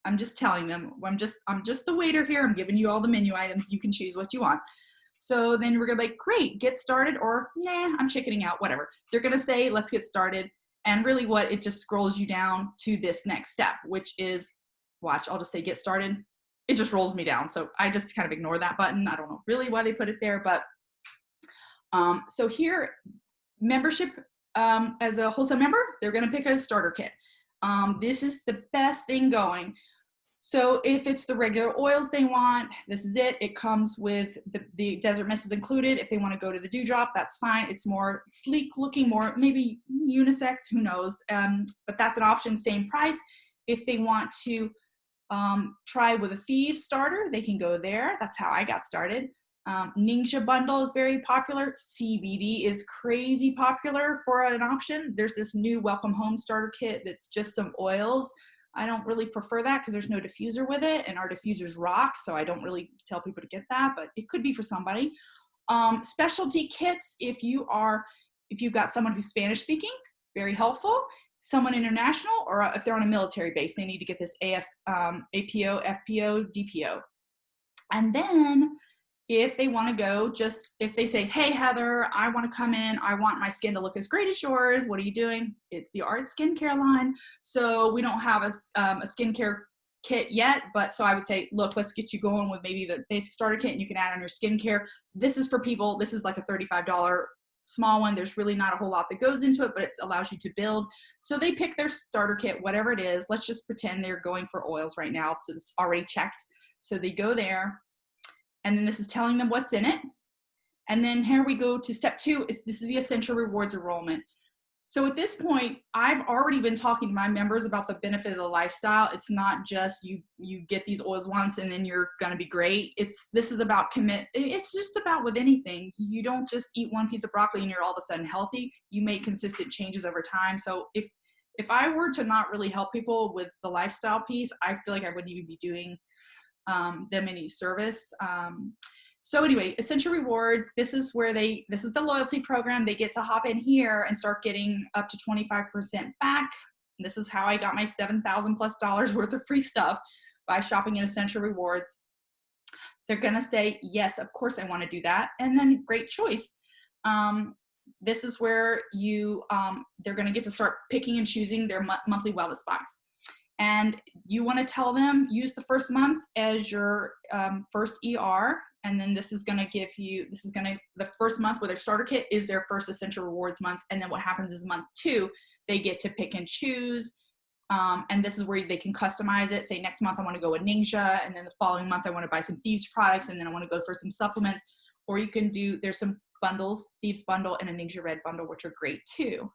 I'm just telling them, I'm just the waiter here. I'm giving you all the menu items. You can choose what you want. So then we're gonna be like, great, get started, or nah, I'm chickening out, whatever. They're gonna say, let's get started. And really it just scrolls you down to this next step, which is, watch, I'll just say get started. It just rolls me down. So I just kind of ignore that button. I don't know really why they put it there, but so here, membership, as a wholesale member, they're going to pick a starter kit. This is the best thing going. So if it's the regular oils they want, this is it. It comes with the desert mist is included. If they want to go to the dewdrop, that's fine. It's more sleek looking, more maybe unisex, who knows. But that's an option, same price. If they want to try with a Thieves starter, they can go there. That's how I got started. Ninja bundle is very popular. CBD is crazy popular for an option. There's this new welcome home starter kit that's just some oils. I don't really prefer that because there's no diffuser with it, and our diffusers rock, so I don't really tell people to get that, but it could be for somebody. Specialty kits, if you've got someone who's Spanish speaking, very helpful. Someone international, or if they're on a military base, they need to get this APO, FPO, DPO. And then if they want to go, if they say, hey, Heather, I want to come in. I want my skin to look as great as yours. What are you doing? It's the Art Skincare line. So we don't have a skincare kit yet, but so I would say, look, let's get you going with maybe the basic starter kit and you can add on your skincare. This is for people. This is like a $35 small one. There's really not a whole lot that goes into it, but it allows you to build. So they pick their starter kit, whatever it is. Let's just pretend they're going for oils right now. So it's already checked. So they go there. And then this is telling them what's in it. And then here we go to step 2. This is the Essential Rewards enrollment. So at this point, I've already been talking to my members about the benefit of the lifestyle. It's not just you get these oils once and then you're going to be great. This is about commit. It's just about with anything. You don't just eat one piece of broccoli and you're all of a sudden healthy. You make consistent changes over time. So if I were to not really help people with the lifestyle piece, I feel like I wouldn't even be doing them any service. So anyway, Essential Rewards, this is the loyalty program. They get to hop in here and start getting up to 25% back. And this is how I got my $7,000+ worth of free stuff, by shopping in Essential Rewards. They're gonna say, yes, of course I wanna do that. And then great choice. This is where they're gonna get to start picking and choosing their monthly wellness box. And you want to tell them, use the first month as your first ER. And then this is going to give you, the first month with their starter kit is their first Essential Rewards month. And then what happens is month 2, they get to pick and choose. And this is where they can customize it. Say next month I want to go with Ninja. And then the following month I want to buy some Thieves products. And then I want to go for some supplements. Or you can there's some bundles, Thieves bundle and a Ninja Red bundle, which are great too.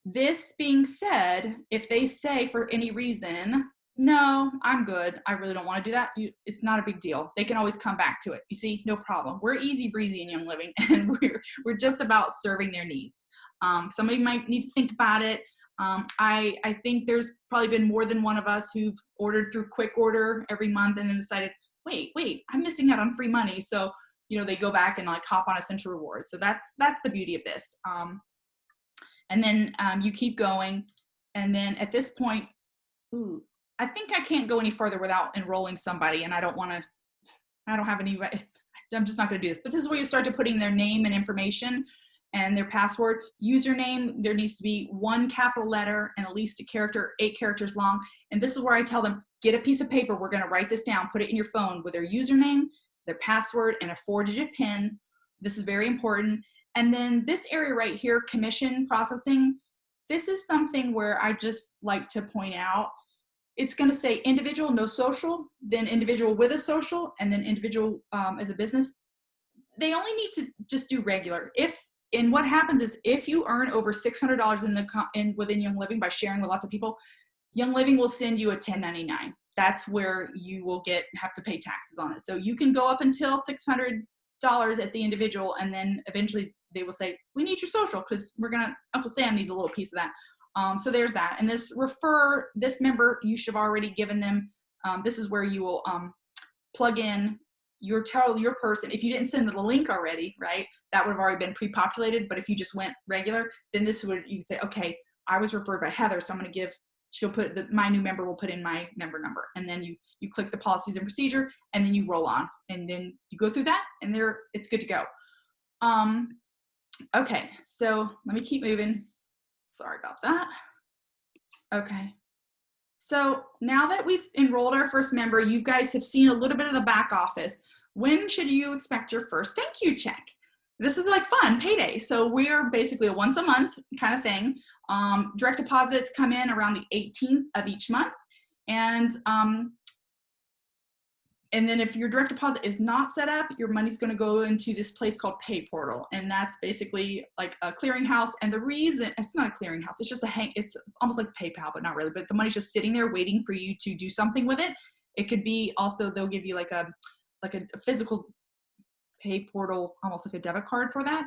This being said, if they say for any reason, no, I'm good, I really don't want to do that, it's not a big deal. They can always come back to it. You see, no problem. We're easy breezy in Young Living, and we're just about serving their needs. Somebody might need to think about it. I think there's probably been more than one of us who've ordered through quick order every month and then decided, wait, I'm missing out on free money. So, they go back and like hop on Essential Rewards. So that's the beauty of this. And then you keep going. And then at this point, I think I can't go any further without enrolling somebody. And I don't want to I don't have any, I'm just not going to do this, but this is where you start to putting their name and information and their password. Username, there needs to be 1 capital letter and at least a character, 8 characters long. And this is where I tell them, get a piece of paper. We're going to write this down, put it in your phone with their username, their password, and a 4-digit PIN. This is very important. And then this area right here, commission processing, this is something where I just like to point out, it's going to say individual, no social, then individual with a social, and then individual as a business. They only need to just do regular. And what happens is if you earn over $600 within Young Living by sharing with lots of people, Young Living will send you a 1099. That's where you will have to pay taxes on it. So you can go up until $600 at the individual, and then eventually they will say, we need your social because Uncle Sam needs a little piece of that. So there's that. And this member, you should have already given them, this is where you will plug in your person. If you didn't send the link already, right, that would have already been pre-populated. But if you just went regular, then you can say, okay, I was referred by Heather, so I'm going to she'll put my new member will put in my member number. And then you click the policies and procedure, and then you roll on. And then you go through that, and it's good to go. Okay, so let me keep moving. Sorry about that. Okay. So now that we've enrolled our first member, you guys have seen a little bit of the back office. When should you expect your first thank you check? This is like fun, payday. So we're basically a once a month kind of thing. Direct deposits come in around the 18th of each month. And then if your direct deposit is not set up, your money's going to go into this place called Pay Portal. And that's basically like a clearinghouse. And the reason, it's not a clearinghouse, it's just it's almost like PayPal, but not really. But the money's just sitting there waiting for you to do something with it. It could be also, they'll give you like a physical Pay Portal, almost like a debit card for that.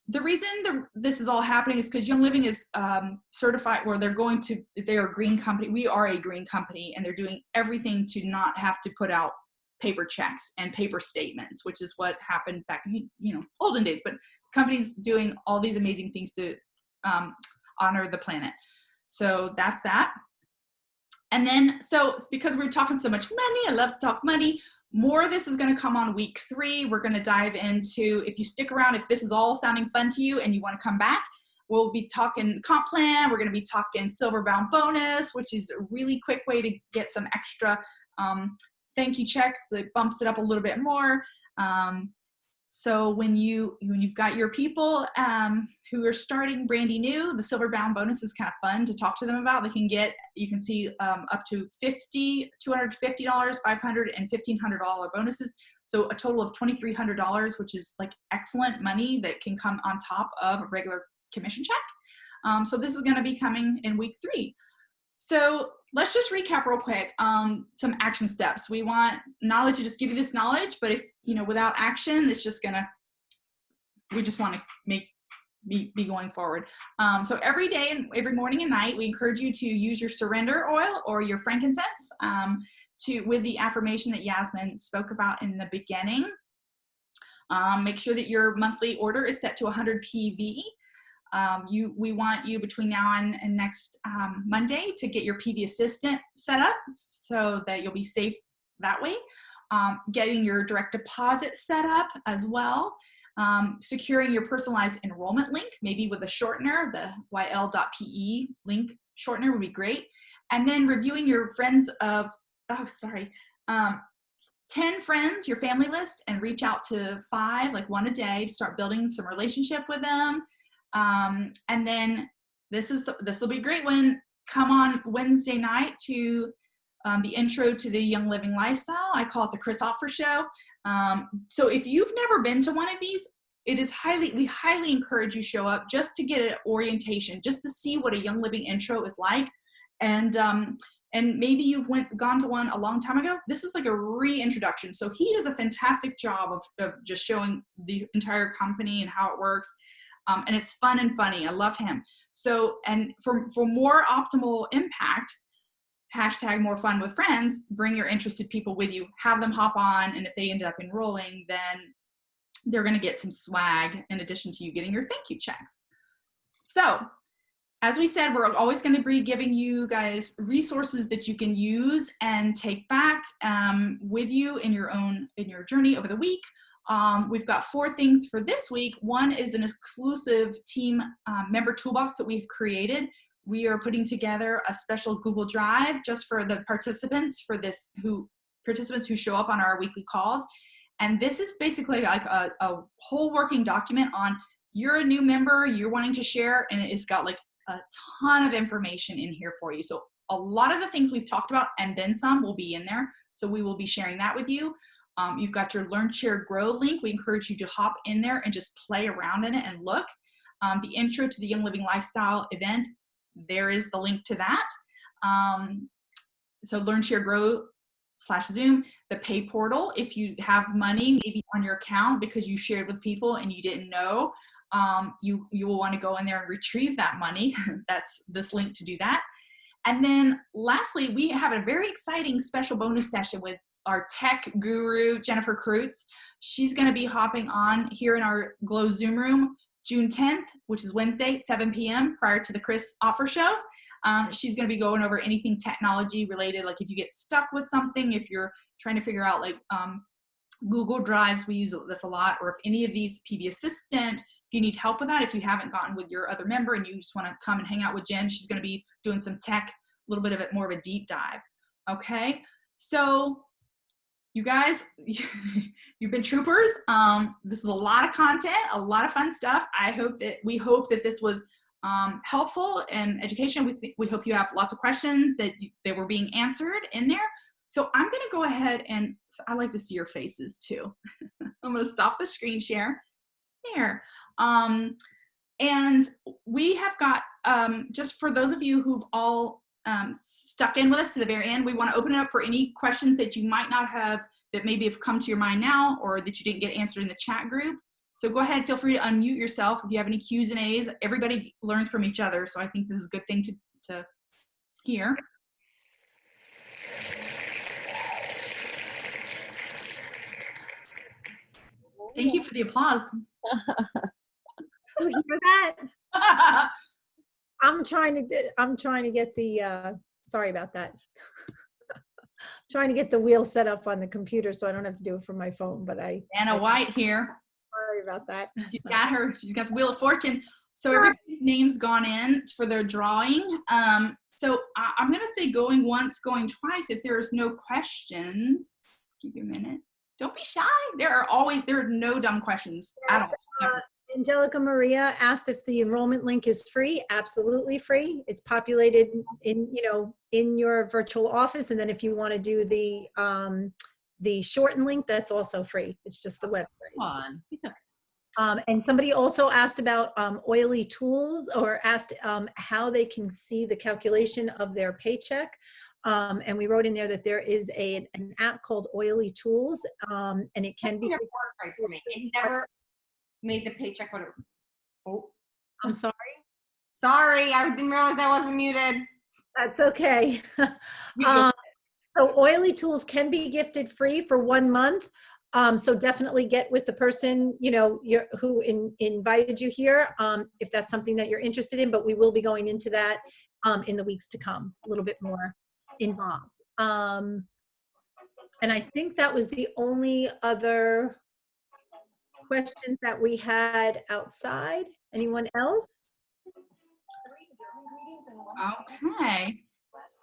The reason this is all happening is because Young Living is certified, where they're a green company. We are a green company, and they're doing everything to not have to put out paper checks and paper statements, which is what happened back, olden days. But companies doing all these amazing things to honor the planet. So that's that. And then, so because we're talking so much money, I love to talk money. More of this is going to come on week 3. We're going to dive into, if you stick around, if this is all sounding fun to you and you want to come back, we'll be talking comp plan. We're going to be talking silver bound bonus, which is a really quick way to get some extra thank you checks that bumps it up a little bit more. So when you've got your people who are starting brandy new, the silver bound bonus is kind of fun to talk to them about. You can see up to $250, $500, and $1,500 bonuses. So a total of $2,300, which is like excellent money that can come on top of a regular commission check. So this is going to be coming in week 3. So let's just recap real quick some action steps. We want knowledge to just give you this knowledge, but if without action, it's just we just want to be going forward. So every day and every morning and night, we encourage you to use your surrender oil or your frankincense with the affirmation that Yasmin spoke about in the beginning. Make sure that your monthly order is set to 100 PV. We want you between now and next Monday to get your PV assistant set up so that you'll be safe that way. Getting your direct deposit set up as well. Securing your personalized enrollment link, maybe with a shortener, the yl.pe link shortener would be great. And then reviewing your 10 friends, your family list, and reach out to 5, like 1 a day, to start building some relationship with them. And then this will be a great one. Come on Wednesday night to the intro to the Young Living lifestyle. I call it the Chris Offer Show. So if you've never been to one of these, we highly encourage you show up just to get an orientation, just to see what a Young Living intro is like. And maybe you've gone to one a long time ago. This is like a reintroduction. So he does a fantastic job of just showing the entire company and how it works. And it's fun and funny. I love him. So, and for more optimal impact, hashtag more fun with friends, bring your interested people with you, have them hop on. And if they ended up enrolling, then they're going to get some swag in addition to you getting your thank you checks. So as we said, we're always going to be giving you guys resources that you can use and take back with you in your journey over the week. We've got 4 things for this week. one is an exclusive team member toolbox that we've created. We are putting together a special Google Drive just for the participants who show up on our weekly calls. And this is basically like a whole working document on, you're a new member, you're wanting to share, and it's got like a ton of information in here for you. So a lot of the things we've talked about and then some will be in there. So we will be sharing that with you. You've got your Learn, Share, Grow link. We encourage you to hop in there and just play around in it and look. The intro to the Young Living Lifestyle event, there is the link to that. So Learn, Share, Grow /Zoom, the pay portal. If you have money maybe on your account because you shared with people and you didn't know, you will want to go in there and retrieve that money. That's this link to do that. And then lastly, we have a very exciting special bonus session with our tech guru, Jennifer Kreutz. She's going to be hopping on here in our Glow Zoom room June 10th, which is Wednesday, 7 p.m. prior to the Chris Offer Show. She's going to be going over anything technology related, like if you get stuck with something, if you're trying to figure out like Google Drives, we use this a lot, or if any of these PB Assistant, if you need help with that, if you haven't gotten with your other member and you just want to come and hang out with Jen, she's going to be doing some tech, a little bit of it, more of a deep dive. Okay, so you guys, you've been troopers. This is a lot of content, a lot of fun stuff. We hope that this was helpful and education. We hope you have lots of questions that were being answered in there. So I'm going to go ahead and I like to see your faces too. I'm going to stop the screen share there. And we have got, just for those of you who've all stuck in with us to the very end, we want to open it up for any questions that you might not have, that maybe have come to your mind now or that you didn't get answered in the chat group. So go ahead, feel free to unmute yourself if you have any Q's and A's. Everybody learns from each other, so I think this is a good thing to hear. Thank you for the applause. You hear that? I'm trying to get the sorry about that. Trying to get the wheel set up on the computer so I don't have to do it from my phone, but Anna White here. Sorry about that. She's got the Wheel of Fortune. So everybody's name's gone in for their drawing. So I'm gonna say going once, going twice. If there's no questions, give you a minute. Don't be shy. There are no dumb questions at all. Angelica Maria asked if the enrollment link is free. Absolutely free. It's populated in your virtual office, and then if you want to do the shortened link, that's also free. It's just the website. And somebody also asked about Oily Tools, or asked how they can see the calculation of their paycheck. And we wrote in there that there is an app called Oily Tools, and it can be. Right for me. It never made the paycheck whatever. Oh, I'm sorry. Sorry, I didn't realize I wasn't muted. That's okay. So Oily Tools can be gifted free for 1 month. So definitely get with the person, who invited you here, if that's something that you're interested in, but we will be going into that in the weeks to come, a little bit more involved. And I think that was the only other questions that we had outside. Anyone else? Okay.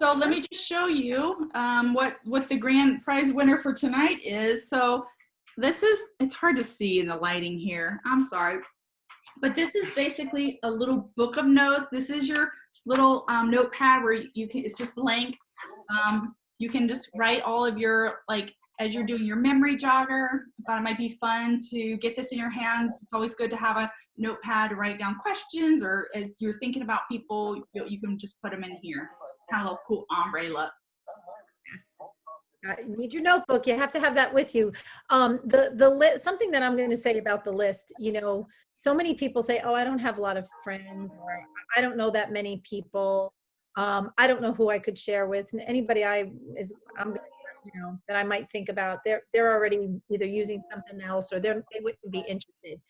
So let me just show you what the grand prize winner for tonight is. So it's hard to see in the lighting here. I'm sorry. But this is basically a little book of notes. This is your little notepad where it's just blank. You can just write all of your, as you're doing your memory jogger. I thought it might be fun to get this in your hands. It's always good to have a notepad to write down questions, or as you're thinking about people, you can just put them in here. Kind of a cool ombre look. You need your notebook. You have to have that with you. The list, something that I'm going to say about the list, so many people say, oh, I don't have a lot of friends, or I don't know that many people. I don't know who I could share with. And anybody I'm going to share that I might think about. They're already either using something else or they wouldn't be interested.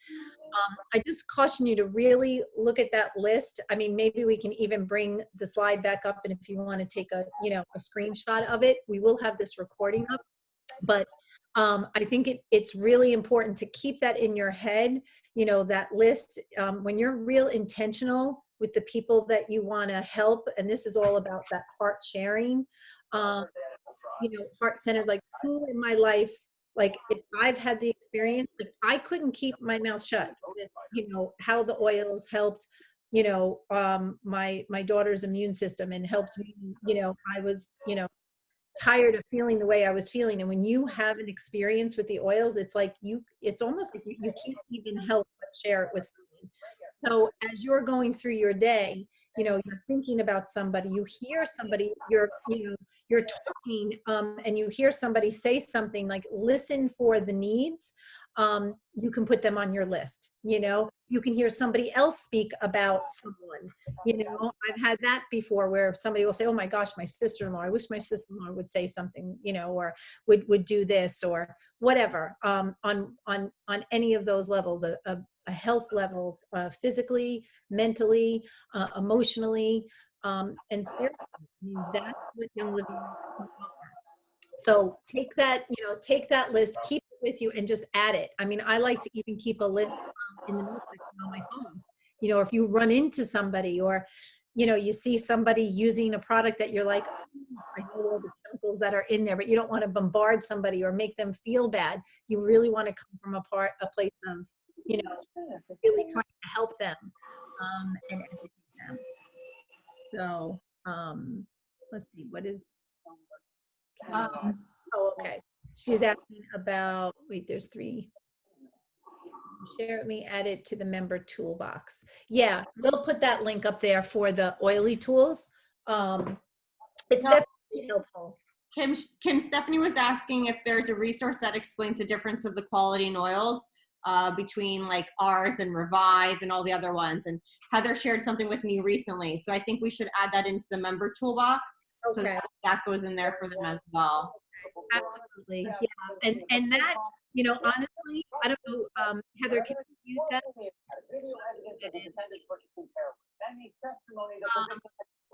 I just caution you to really look at that list. I mean, maybe we can even bring the slide back up, and if you want to take a screenshot of it, we will have this recording up. But I think it's really important to keep that in your head, that list, when you're real intentional with the people that you want to help. And this is all about that heart sharing, heart-centered, like who in my life, like if I've had the experience, like I couldn't keep my mouth shut with, how the oils helped, my daughter's immune system and helped me, I was, tired of feeling the way I was feeling. And when you have an experience with the oils, it's like it's almost like you can't even help but share it with someone. So as you're going through your day, you're thinking about somebody, you hear somebody, you're talking, and you hear somebody say something, like listen for the needs. You can put them on your list. You can hear somebody else speak about someone. I've had that before where somebody will say, oh my gosh, my sister-in-law, I wish my sister-in-law would say something, or would do this or whatever, on any of those levels, a health level, physically, mentally, emotionally, and spiritually. I mean, that's what Young Living can offer. So take that list, keep it with you, and just add it. I mean, I like to even keep a list in the notes section on my phone. If you run into somebody or, you see somebody using a product that you're like, oh, I know all the chemicals that are in there, but you don't want to bombard somebody or make them feel bad. You really want to come from a place of, really trying to help them, and educate them. So, let's see, what is, oh, okay. She's asking about, wait, there's 3. Share with me, add it to the member toolbox. Yeah, we'll put that link up there for the oily tools. It's definitely helpful. Kim, Stephanie was asking if there's a resource that explains the difference of the quality in oils between like ours and Revive and all the other ones. And Heather shared something with me recently. So I think we should add that into the member toolbox. Okay. So that goes in there for them as well. Absolutely. Yeah. And that, honestly, I don't know, Heather, can you use that?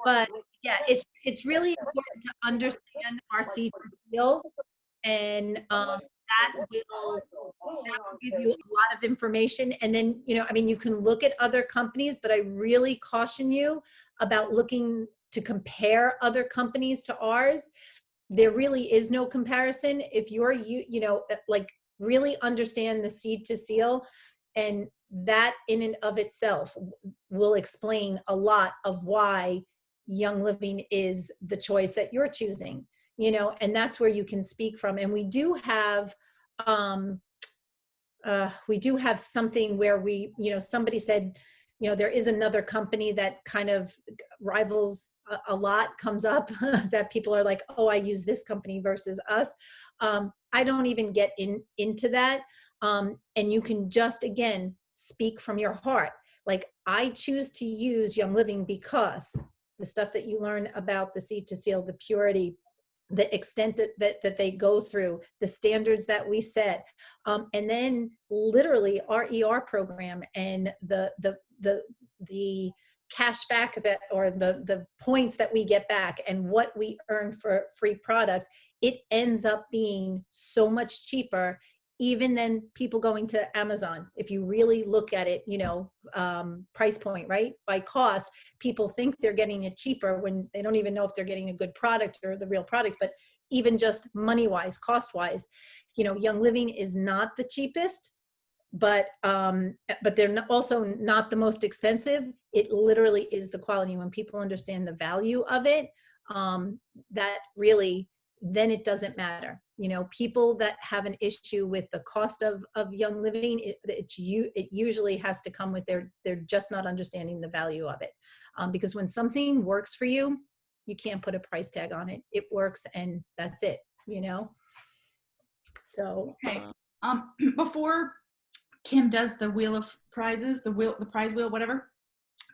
But yeah, it's really important to understand our seed seal, and that will give you a lot of information. And then, I mean, you can look at other companies, but I really caution you about looking to compare other companies to ours. There really is no comparison. If you're, like really understand the seed to seal, and that in and of itself will explain a lot of why Young Living is the choice that you're choosing, and that's where you can speak from. And we do have something where we, somebody said, there is another company that kind of rivals a lot, comes up that people are like, oh, I use this company versus us. I don't even get into that. And you can just, again, speak from your heart. Like, I choose to use Young Living because the stuff that you learn about the seed to seal, the purity, the extent that they go through, the standards that we set, and then literally our ER program and the cash back or the points that we get back and what we earn for free product, it ends up being so much cheaper even than people going to Amazon. If you really look at it, price point, right? By cost, people think they're getting it cheaper when they don't even know if they're getting a good product or the real product. But even just money-wise, cost-wise, Young Living is not the cheapest, but they're also not the most expensive. It literally is the quality. When people understand the value of it, that really, then it doesn't matter. People that have an issue with the cost of Young Living, it usually has to come with they're just not understanding the value of it. Because when something works for you, you can't put a price tag on it. It works, and that's it. So okay. Before Kim does the wheel of prizes, the prize wheel, whatever,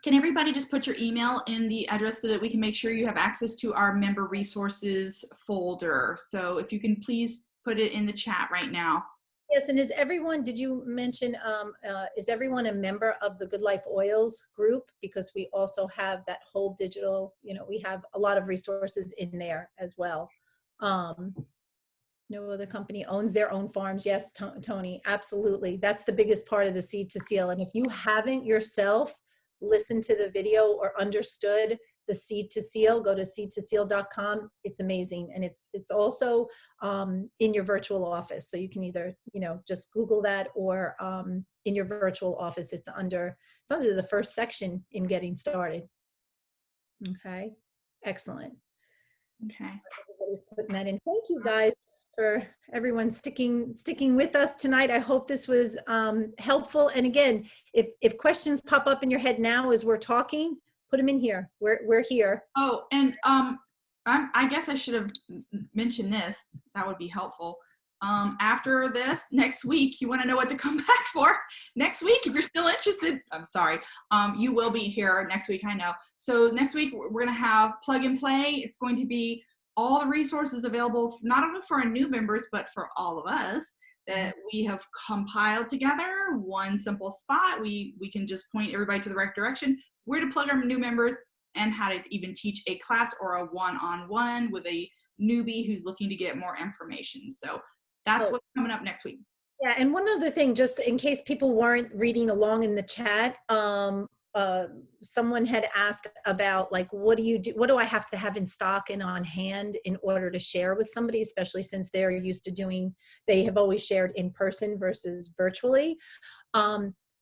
Can everybody just put your email in the address so that we can make sure you have access to our member resources folder? So if you can please put it in the chat right now. Yes, and is everyone, did you mention, is everyone a member of the Good Life Oils group? Because we also have that whole digital, you know, we have a lot of resources in there as well. No other company owns their own farms. Yes, Tony, absolutely. That's the biggest part of the Seed to Seal. And if you haven't yourself listened to the video or understood the Seed to Seal, go to seedtoseal.com. It's amazing. And it's also in your virtual office. So you can either, you know, just Google that, or in your virtual office, it's under the first section in getting started. Okay, excellent. Okay. Everybody's putting that in. Thank you guys for everyone sticking with us tonight. I hope this was helpful. And again, if questions pop up in your head now as we're talking, put them in here. We're here. Oh, and I guess I should have mentioned this. That would be helpful. After this, next week, you want to know what to come back for next week. If you're still interested, I'm sorry. You will be here next week, I know. So next week, we're going to have Plug and Play. It's going to be all the resources available, not only for our new members, but for all of us that we have compiled together. One simple spot. We can just point everybody to the right direction, where to plug our new members, and how to even teach a class or a one-on-one with a newbie who's looking to get more information. So that's what's coming up next week. Yeah, and one other thing, just in case people weren't reading along in the chat, someone had asked about, like, what do I have to have in stock and on hand in order to share with somebody, especially since they're used to they have always shared in person versus virtually.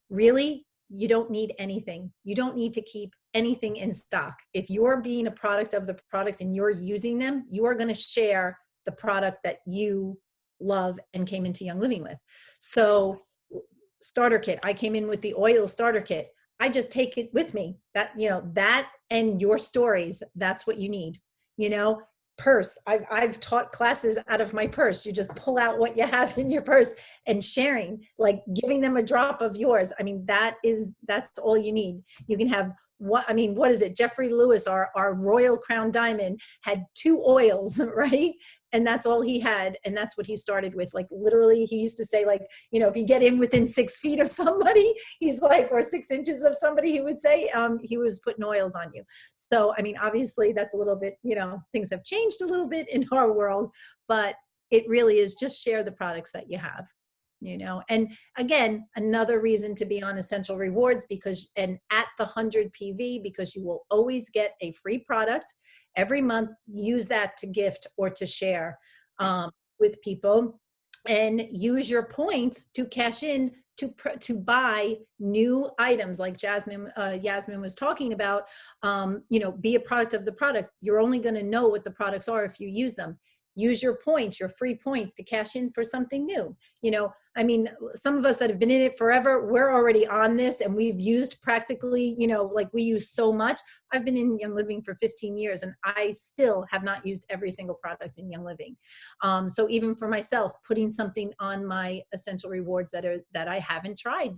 Really, you don't need anything. You don't need to keep anything in stock. If you're being a product of the product and you're using them, you are going to share the product that you love and came into Young Living with. So starter kit, I came in with the oil starter kit. I just take it with me. That, you know, that and your stories, that's what you need. You know, purse, I've taught classes out of my purse. You just pull out what you have in your purse and sharing, like giving them a drop of yours. I mean, that's all you need. You can have what is it? Jeffrey Lewis, our Royal Crown Diamond, had 2 oils, right? And that's all he had. And that's what he started with. Like, literally, he used to say, like, you know, if you get in within 6 feet of somebody, he's like, or 6 inches of somebody, he would say, he was putting oils on you. So, I mean, obviously that's a little bit, you know, things have changed a little bit in our world, but it really is just share the products that you have. You know, and again, another reason to be on Essential Rewards, and at the 100 PV, because you will always get a free product every month. Use that to gift or to share with people, and use your points to cash in to buy new items, like Yasmin was talking about. You know, be a product of the product. You're only going to know what the products are if you use them. Use your points, your free points, to cash in for something new. You know, I mean, some of us that have been in it forever, we're already on this, and we've used practically, you know, like, we use so much. I've been in Young Living for 15 years, and I still have not used every single product in Young Living. So even for myself, putting something on my Essential Rewards that I haven't tried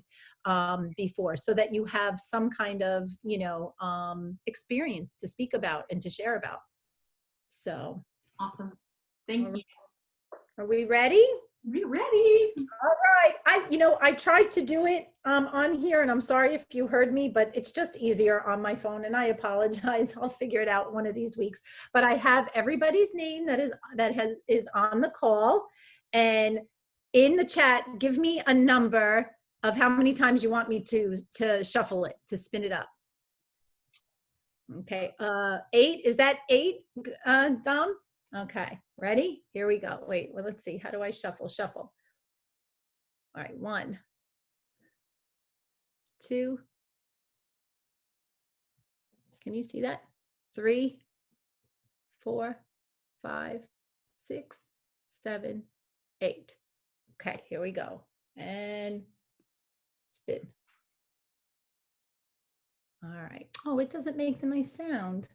before, so that you have some kind of, you know, experience to speak about and to share about. So Awesome. Thank you. Are we ready? We're ready. All right. I tried to do it on here, and I'm sorry if you heard me, but it's just easier on my phone, and I apologize. I'll figure it out one of these weeks. But I have everybody's name that is on the call, and in the chat, give me a number of how many times you want me to shuffle it, to spin it up. Okay. 8. Is that 8, Dom? Okay, ready? Here we go. Wait, well, let's see. How do I shuffle? Shuffle. All right, 1, 2. Can you see that? 3, 4, 5, 6, 7, 8. Okay, here we go. And spin. All right. Oh, it doesn't make the nice sound.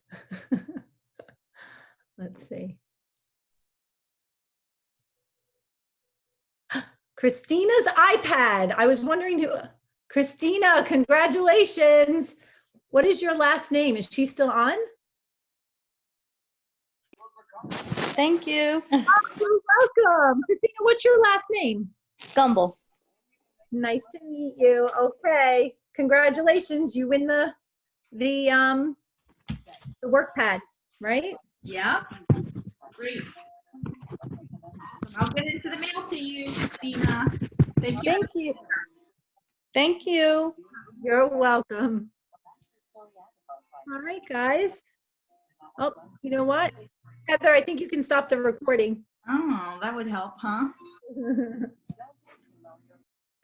Let's see. Christina's iPad. I was wondering who. Christina, congratulations. What is your last name? Is she still on? Thank you. You're welcome. Christina, what's your last name? Gumble. Nice to meet you. Okay. Congratulations. You win the work pad, right? Yeah. Great. I'll get into the mail to you, Christina. Thank you. Thank you. Thank you. You're welcome. All right, guys. Oh, you know what? Heather, I think you can stop the recording. Oh, that would help, huh?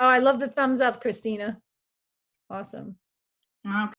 Oh, I love the thumbs up, Christina. Awesome. Okay.